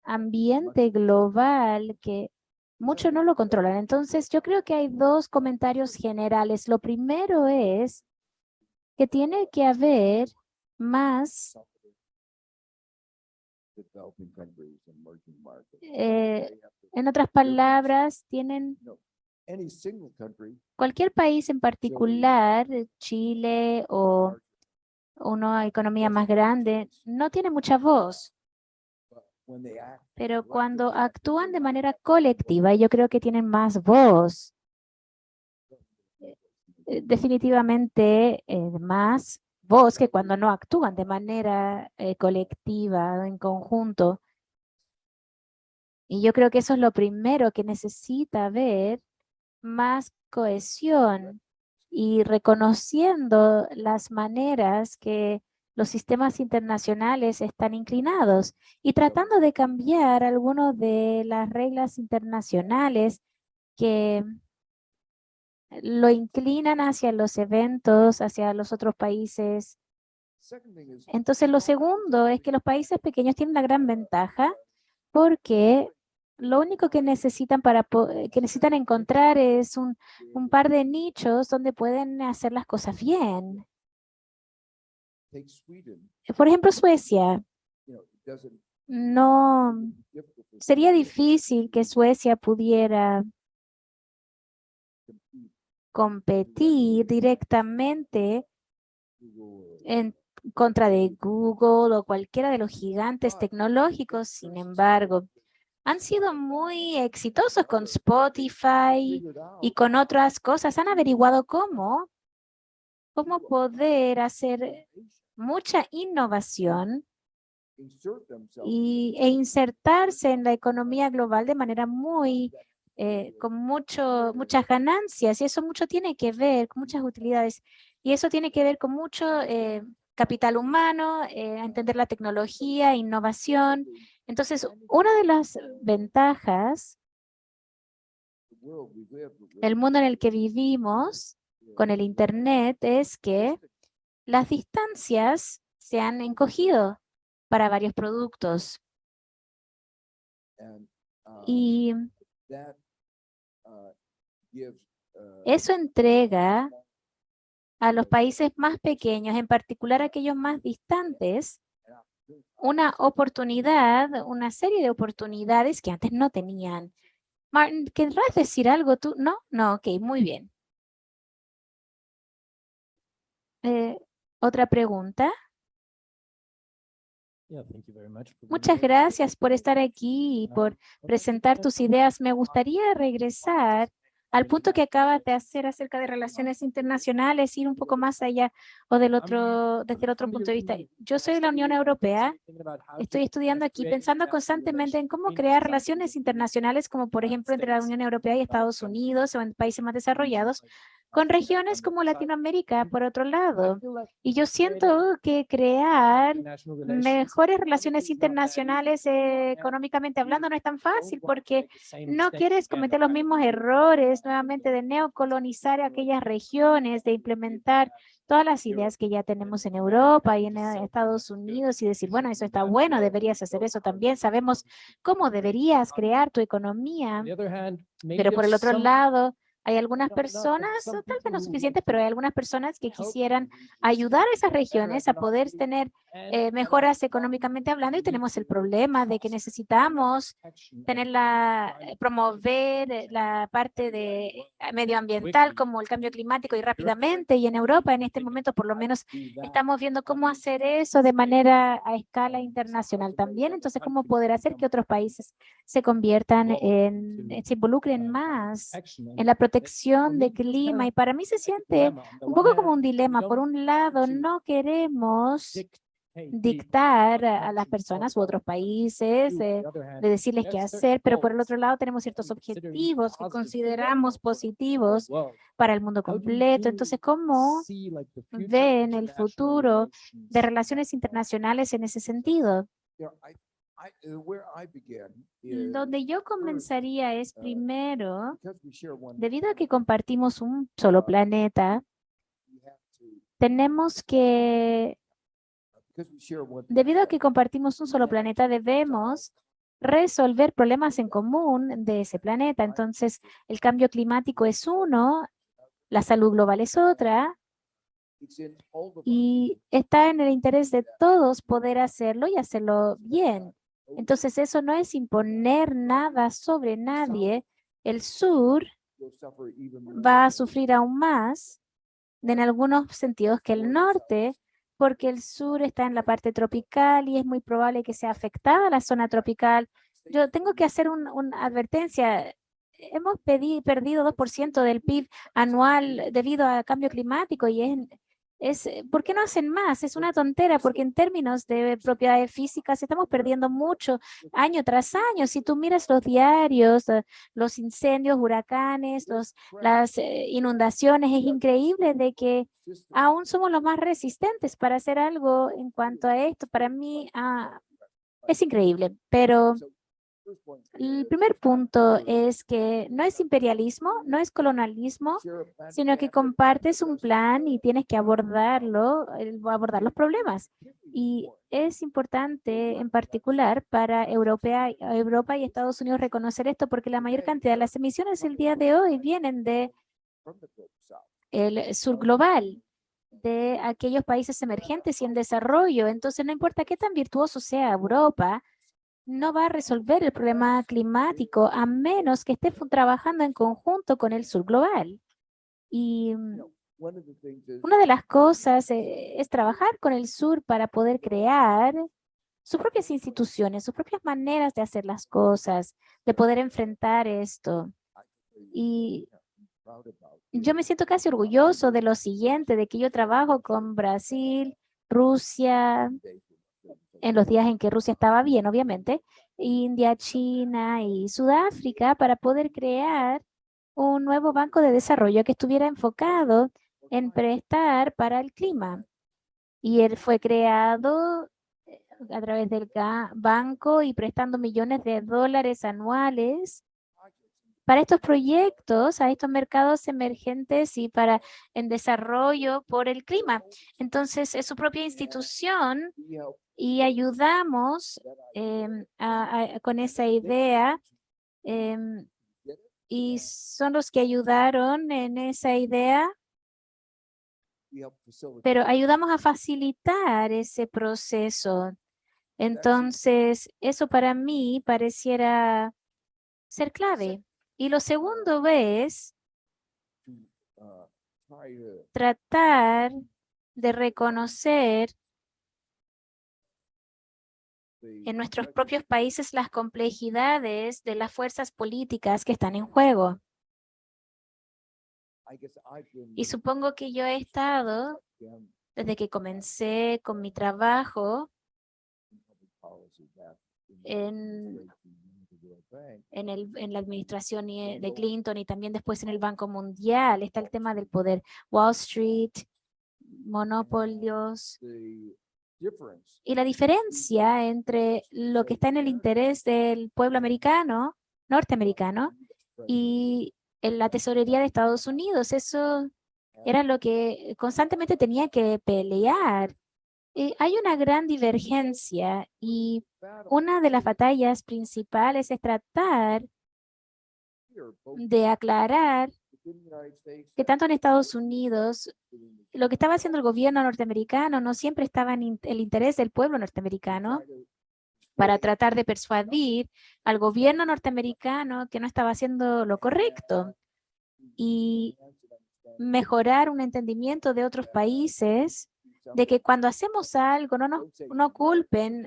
ambiente global que muchos no lo controlan. Entonces, yo creo que hay dos comentarios generales. Lo primero es que tiene que haber más developing countries and emerging markets. en otras palabras, tienen Any single country cualquier país en particular, Chile o una economía más grande, no tiene mucha voz. when they act Pero cuando actúan de manera colectiva, yo creo que tienen más voz. Definitivamente más voz que cuando no actúan de manera colectiva, en conjunto. Y yo creo que eso es lo primero que necesita ver, más cohesión y reconociendo las maneras que los sistemas internacionales están inclinados y tratando de cambiar algunas de las reglas internacionales que lo inclinan hacia los eventos, hacia los otros países. second thing is Entonces, lo segundo es que los países pequeños tienen una gran ventaja porque lo único que necesitan que necesitan encontrar es un par de nichos donde pueden hacer las cosas bien. take Sweden, Por ejemplo, Suecia. it doesn't No difficult for sería difícil que Suecia pudiera competir directamente Google en contra de Google o cualquiera de los gigantes tecnológicos. Sin embargo, han sido muy exitosos con Spotify figured out y con otras cosas. Han averiguado cómo poder hacer mucha innovación insert themselves e insertarse en la economía global de manera con muchas ganancias. Y eso mucho tiene que ver con muchas utilidades. Y eso tiene que ver con mucho capital humano, entender la tecnología, innovación. Entonces, una de las ventajas the world we live del mundo en el que vivimos con el Internet es que las distancias se han encogido para varios productos. and Y that gives eso entrega a los países más pequeños, en particular aquellos más distantes, una oportunidad, una serie de oportunidades que antes no tenían. Martin, ¿querrás decir algo tú? ¿No? No, ok, muy bien. ¿Otra pregunta? Muchas gracias por estar aquí y por presentar tus ideas. Me gustaría regresar al punto que acabas de hacer acerca de relaciones internacionales, ir un poco más allá o desde el otro punto de vista. Yo soy de la Unión Europea. Estoy estudiando aquí, pensando constantemente en cómo crear relaciones internacionales, como por ejemplo entre la Unión Europea y Estados Unidos o en países más desarrollados, con regiones como Latinoamérica, por otro lado. Y yo siento que crear mejores relaciones internacionales económicamente hablando no es tan fácil porque no quieres cometer los mismos errores nuevamente de neocolonizar aquellas regiones, de implementar todas las ideas que ya tenemos en Europa y en Estados Unidos y decir, bueno, eso está bueno, deberías hacer eso también. Sabemos cómo deberías crear tu economía, pero por el otro lado, hay algunas personas, o tal vez no suficientes, pero hay algunas personas que quisieran ayudar a esas regiones a poder tener mejoras económicamente hablando y tenemos el problema de que necesitamos promover la parte de medioambiental como el cambio climático y rápidamente y en Europa en este momento por lo menos estamos viendo cómo hacer eso de manera a escala internacional también, entonces cómo poder hacer que otros países se conviertan se involucren más en la protección del clima y para mí se siente un poco como un dilema. Por un lado, no queremos dictar a las personas u otros países, de decirles qué hacer, pero por el otro lado tenemos ciertos objetivos que consideramos positivos para el mundo completo. Entonces, ¿cómo ven el futuro de relaciones internacionales en ese sentido? Donde yo comenzaría es primero, debido a que compartimos un solo planeta, tenemos que, debido a que compartimos un solo planeta, debemos resolver problemas en común de ese planeta. Entonces, el cambio climático es uno, la salud global es otra, y está en el interés de todos poder hacerlo y hacerlo bien. Entonces, eso no es imponer nada sobre nadie. El sur va a sufrir aún más en algunos sentidos que el norte, porque el sur está en la parte tropical y es muy probable que sea afectada la zona tropical. Yo tengo que hacer una advertencia. Hemos perdido 2% del PIB anual debido al cambio climático y ¿por qué no hacen más? Es una tontera porque en términos de propiedades físicas estamos perdiendo mucho año tras año. Si tú miras los diarios, los incendios, huracanes, las inundaciones, es increíble de que aún somos los más resistentes para hacer algo en cuanto a esto. Para mí es increíble, pero el primer punto es que no es imperialismo, no es colonialismo, sino que compartes un plan y tienes que abordar los problemas. Y es importante en particular para Europa y Estados Unidos reconocer esto porque la mayor cantidad de las emisiones el día de hoy vienen del sur global, de aquellos países emergentes y en desarrollo. Entonces, no importa qué tan virtuoso sea Europa, no va a resolver el problema climático a menos que esté trabajando en conjunto con el sur global. Y una de las cosas es trabajar con el sur para poder crear sus propias instituciones, sus propias maneras de hacer las cosas, de poder enfrentar esto. Y yo me siento casi orgulloso de lo siguiente, de que yo trabajo con Brasil, Rusia, en los días en que Rusia estaba bien, obviamente, India, China y Sudáfrica para poder crear un nuevo banco de desarrollo que estuviera enfocado en prestar para el clima. Y él fue creado a través del banco y prestando millones de dólares anuales para estos proyectos, a estos mercados emergentes y en desarrollo por el clima. Entonces, es su propia institución y ayudamos con esa idea y son los que ayudaron en esa idea, pero ayudamos a facilitar ese proceso. Entonces, eso para mí pareciera ser clave. Y lo segundo es tratar de reconocer en nuestros propios países las complejidades de las fuerzas políticas que están en juego. Y supongo que yo he estado, desde que comencé con mi trabajo en la administración de Clinton y también después en el Banco Mundial. Está el tema del poder. Wall Street, monopolios. Y la diferencia entre lo que está en el interés del pueblo americano, norteamericano, y en la tesorería de Estados Unidos, eso era lo que constantemente tenía que pelear. Hay una gran divergencia y una de las batallas principales es tratar de aclarar que tanto en Estados Unidos, lo que estaba haciendo el gobierno norteamericano no siempre estaba en el interés del pueblo norteamericano, para tratar de persuadir al gobierno norteamericano que no estaba haciendo lo correcto y mejorar un entendimiento de otros países de que cuando hacemos algo no culpen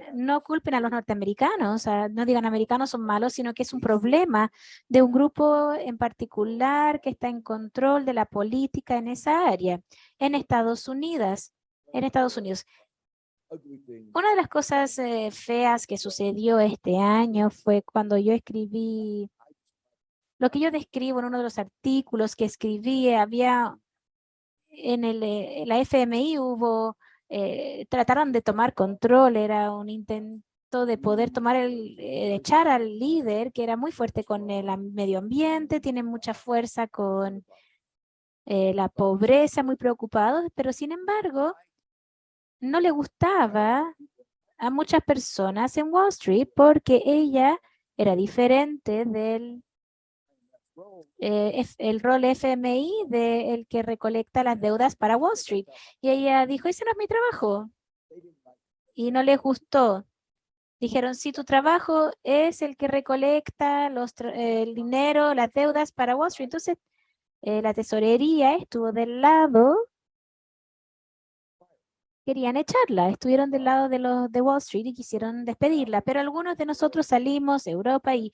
a los norteamericanos, o sea, no digan americanos son malos, sino que es un problema de un grupo en particular que está en control de la política en esa área, en Estados Unidos. Una de las cosas feas que sucedió este año fue cuando yo escribí, lo que yo describo en uno de los artículos que escribí, había en la FMI trataron de tomar control, era un intento de poder echar al líder que era muy fuerte con el medio ambiente, tiene mucha fuerza con la pobreza, muy preocupados, pero sin embargo, no le gustaba a muchas personas en Wall Street porque ella era diferente del el rol FMI del que recolecta las deudas para Wall Street. Y ella dijo, ese no es mi trabajo. Y no les gustó. Dijeron, si tu trabajo es el que recolecta el dinero, las deudas para Wall Street. Entonces, la tesorería estuvo del lado, querían echarla, estuvieron del lado de los de Wall Street y quisieron despedirla. Pero algunos de nosotros salimos de Europa y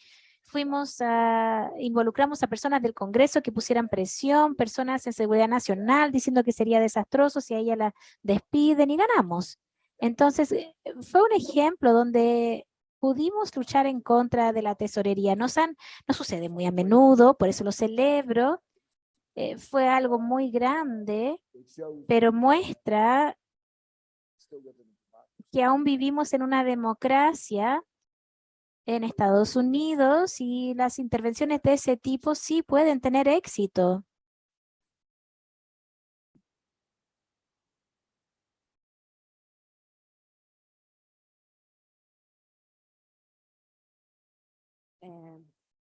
involucramos a personas del Congreso que pusieran presión, personas en seguridad nacional diciendo que sería desastroso si a ella la despiden y ganamos. Entonces, fue un ejemplo donde pudimos luchar en contra de la tesorería. No sucede muy a menudo, por eso lo celebro. Fue algo muy grande, pero muestra que aún vivimos en una democracia en Estados Unidos y las intervenciones de ese tipo sí pueden tener éxito.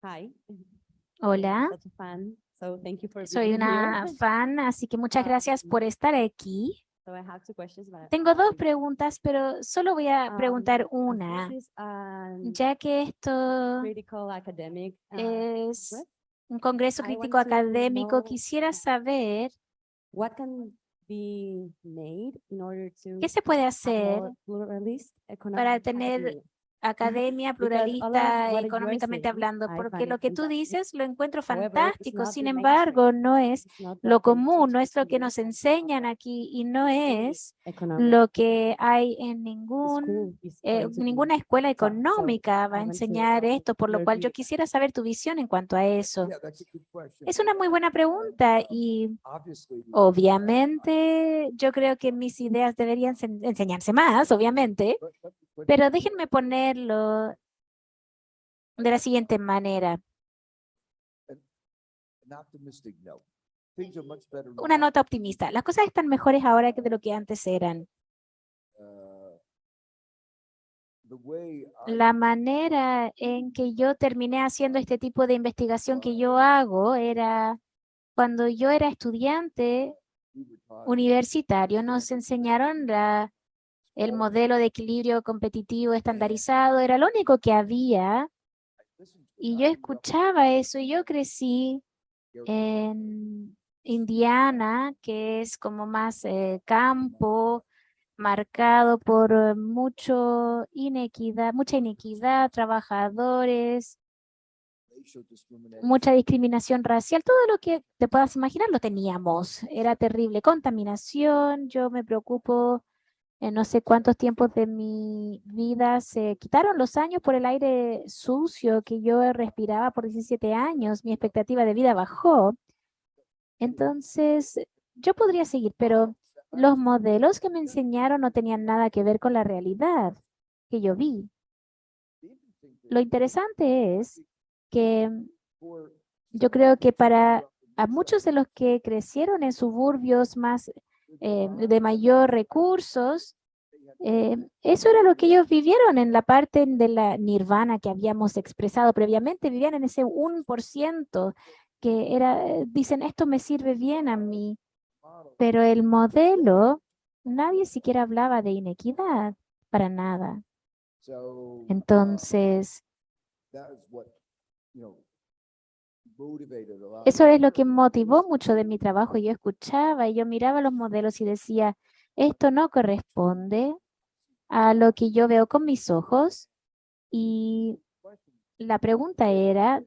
Hi. Hola, Such a fan, so thank you for soy being una here. fan, así que muchas gracias por estar aquí. So I have two questions, but Tengo dos preguntas, pero solo voy a preguntar as una, this is an ya que esto critical academic es congress, un congreso I crítico want to académico. know, Quisiera saber what can be made in order to qué se puede have hacer more pluralist para economic tener academia. academia Because all of pluralista what you are económicamente saying, hablando, I porque find lo it que tú fantastic. dices lo encuentro However, it's fantástico, not sin the embargo, mainstream. no es It's not lo what they común, teach no the es lo que students nos enseñan aquí y no es economics. lo que hay en The school is going to be ninguna escuela taught. So económica va a I want to enseñar esto, por lo your cual yo view. quisiera saber tu visión en cuanto a eso. Yeah, that's a good question. Es una muy buena pregunta y Obviously, obviamente yo creo que mis ideas deberían enseñarse más, obviamente, but pero déjenme ponerlo de la siguiente manera. an optimistic note. Things are much better Una now. nota optimista. Las cosas están mejores ahora que de lo que antes eran. The way I La manera en que yo terminé haciendo este tipo de investigación que yo hago era cuando yo era estudiante we were taught universitario, nos enseñaron el modelo de equilibrio competitivo estandarizado, era lo único que había. listened to Y it. yo escuchaba eso y yo crecí en Indiana, que es como más campo, marcado por mucha inequidad, trabajadores, Racial discrimination. mucha discriminación racial, todo lo que te puedas imaginar lo teníamos. Era terrible. Contaminación, yo me preocupo en no sé cuántos tiempos de mi vida se quitaron los años por el aire sucio que yo respiraba por 17 años. Mi expectativa de vida bajó. Entonces, yo podría seguir, pero los modelos que me enseñaron no tenían nada que ver con la realidad que yo vi. Lo interesante es que yo creo que para a muchos de los que crecieron en suburbios más de mayor recursos, eso era lo que ellos vivieron en la parte de la nirvana que habíamos expresado previamente. Vivían en ese 1% que era, dicen, esto me sirve bien a mí, pero el modelo, nadie siquiera hablaba de inequidad, para nada. Entonces, eso es lo que motivó mucho de mi trabajo. Yo escuchaba y yo miraba los modelos y decía, esto no corresponde a lo que yo veo con mis ojos. Y la pregunta era,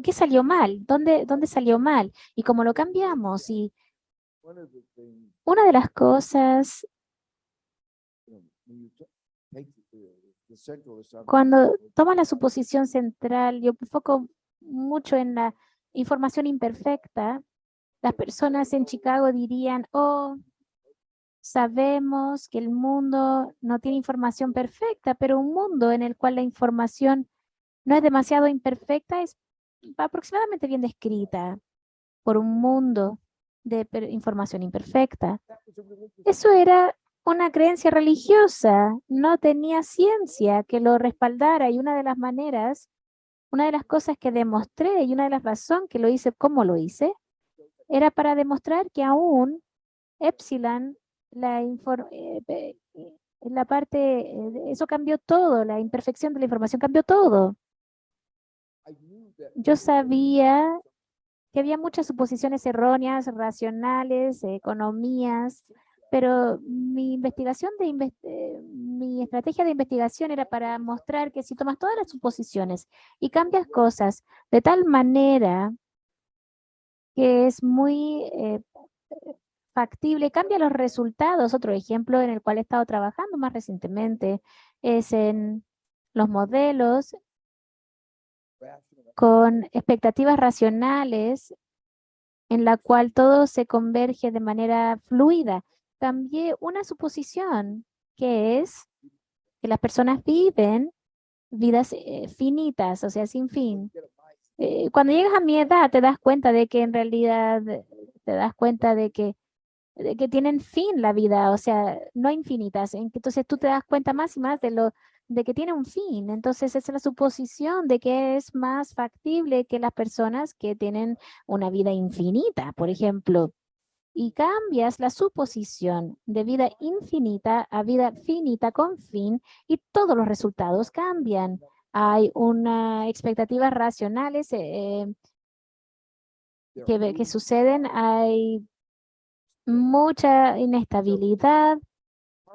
¿qué salió mal? ¿Dónde salió mal? Y cómo lo cambiamos. Y una de las cosas, cuando toman la suposición central, yo enfoco mucho en la información imperfecta. Las personas en Chicago dirían, oh, sabemos que el mundo no tiene información perfecta, pero un mundo en el cual la información no es demasiado imperfecta es aproximadamente bien descrita por un mundo de información imperfecta. Eso era una creencia religiosa, no tenía ciencia que lo respaldara y una de las maneras, una de las cosas que demostré y una de las razones que lo hice, cómo lo hice, era para demostrar que aún Epsilon, la parte, eso cambió todo, la imperfección de la información cambió todo. Yo sabía que había muchas suposiciones erróneas, racionales, economías, pero mi mi estrategia de investigación era para mostrar que si tomas todas las suposiciones y cambias cosas de tal manera que es muy factible, cambia los resultados. Otro ejemplo en el cual he estado trabajando más recientemente es en los modelos con expectativas racionales en la cual todo se converge de manera fluida. Cambié una suposición que es que las personas viven vidas finitas, o sea, sin fin. Cuando llegas a mi edad te das cuenta de que en realidad te das cuenta de que tienen fin la vida, o sea, no infinitas. Entonces tú te das cuenta más y más de que tiene un fin. Entonces esa es la suposición de que es más factible que las personas que tienen una vida infinita, por ejemplo. Y cambias la suposición de vida infinita a vida finita con fin y todos los resultados cambian. Hay una expectativas racionales que suceden, hay mucha inestabilidad.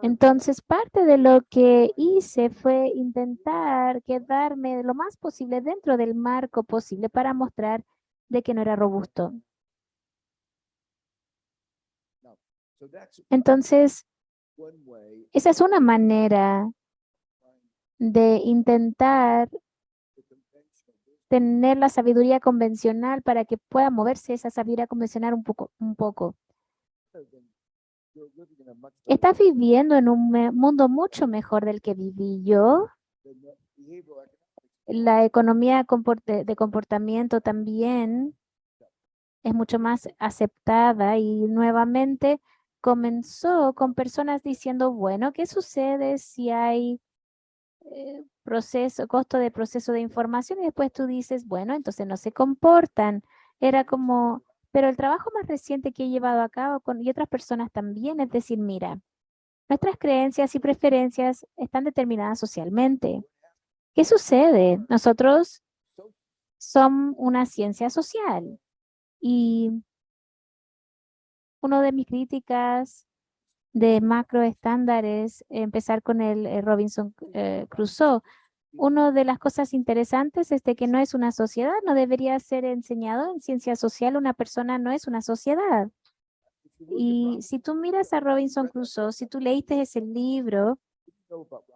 Entonces, parte de lo que hice fue intentar quedarme lo más posible dentro del marco posible para mostrar de que no era robusto. Entonces, esa es una manera de intentar tener la sabiduría convencional para que pueda moverse esa sabiduría convencional un poco. Estás viviendo en un mundo mucho mejor del que viví yo. La economía de comportamiento también es mucho más aceptada y nuevamente comenzó con personas diciendo, bueno, ¿qué sucede si hay costo de proceso de información? Y después tú dices, bueno, entonces no se comportan. Era como, pero el trabajo más reciente que he llevado a cabo y otras personas también, es decir, mira, nuestras creencias y preferencias están determinadas socialmente. ¿Qué sucede? Nosotros somos una ciencia social y una de mis críticas de macroestándares, empezar con el Robinson Crusoe. Una de las cosas interesantes es de que no es una sociedad, no debería ser enseñado en ciencia social, una persona no es una sociedad. Y si tú miras a Robinson Crusoe, si tú leíste ese libro,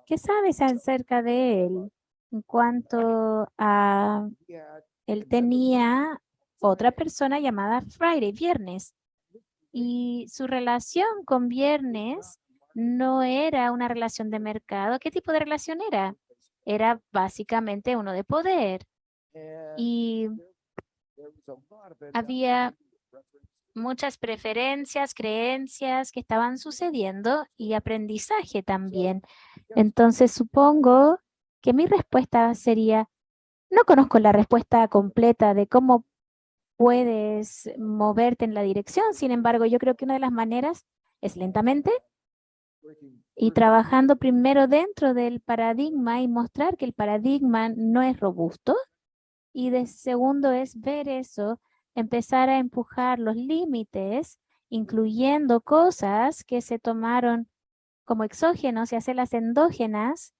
¿qué sabes acerca de él? En cuanto a, él tenía otra persona llamada Friday, Viernes, y su relación con Viernes no era una relación de mercado. ¿Qué tipo de relación era? Era básicamente uno de poder. Y había muchas preferencias, creencias que estaban sucediendo y aprendizaje también. Entonces supongo que mi respuesta sería, no conozco la respuesta completa de cómo puedes moverte en la dirección. Sin embargo, yo creo que una de las maneras es lentamente y trabajando primero dentro del paradigma y mostrar que el paradigma no es robusto. Y de segundo es ver eso, empezar a empujar los límites, incluyendo cosas que se tomaron como exógenos y hacerlas endógenas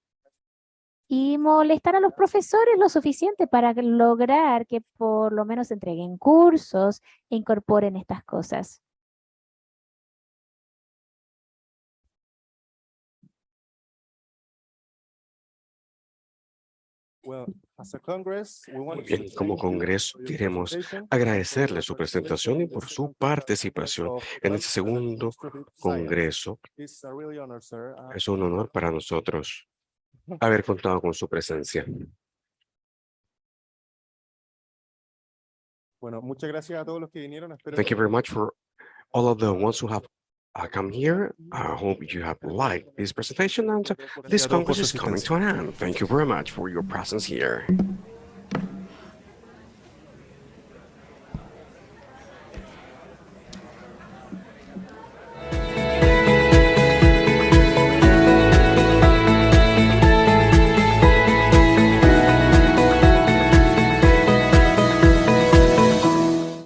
y molestar a los profesores lo suficiente para lograr que por lo menos entreguen cursos e incorporen estas cosas. Well, as a Congress, we want Muy to bien, como thank you Congreso for your queremos presentation, agradecerle for su your presentación y participation por in su the second part participación of en Life este segundo History of Science. Congreso. It's a really honor, sir. Es un honor para nosotros haber contado con su presencia. Bueno, muchas gracias a todos los que vinieron. Espero Thank you que very much for all of the ones who have come here. I hope you have liked this presentation and this Gracias a todos por Congress su is coming asistencia. to an end. Thank you very much for your presence here.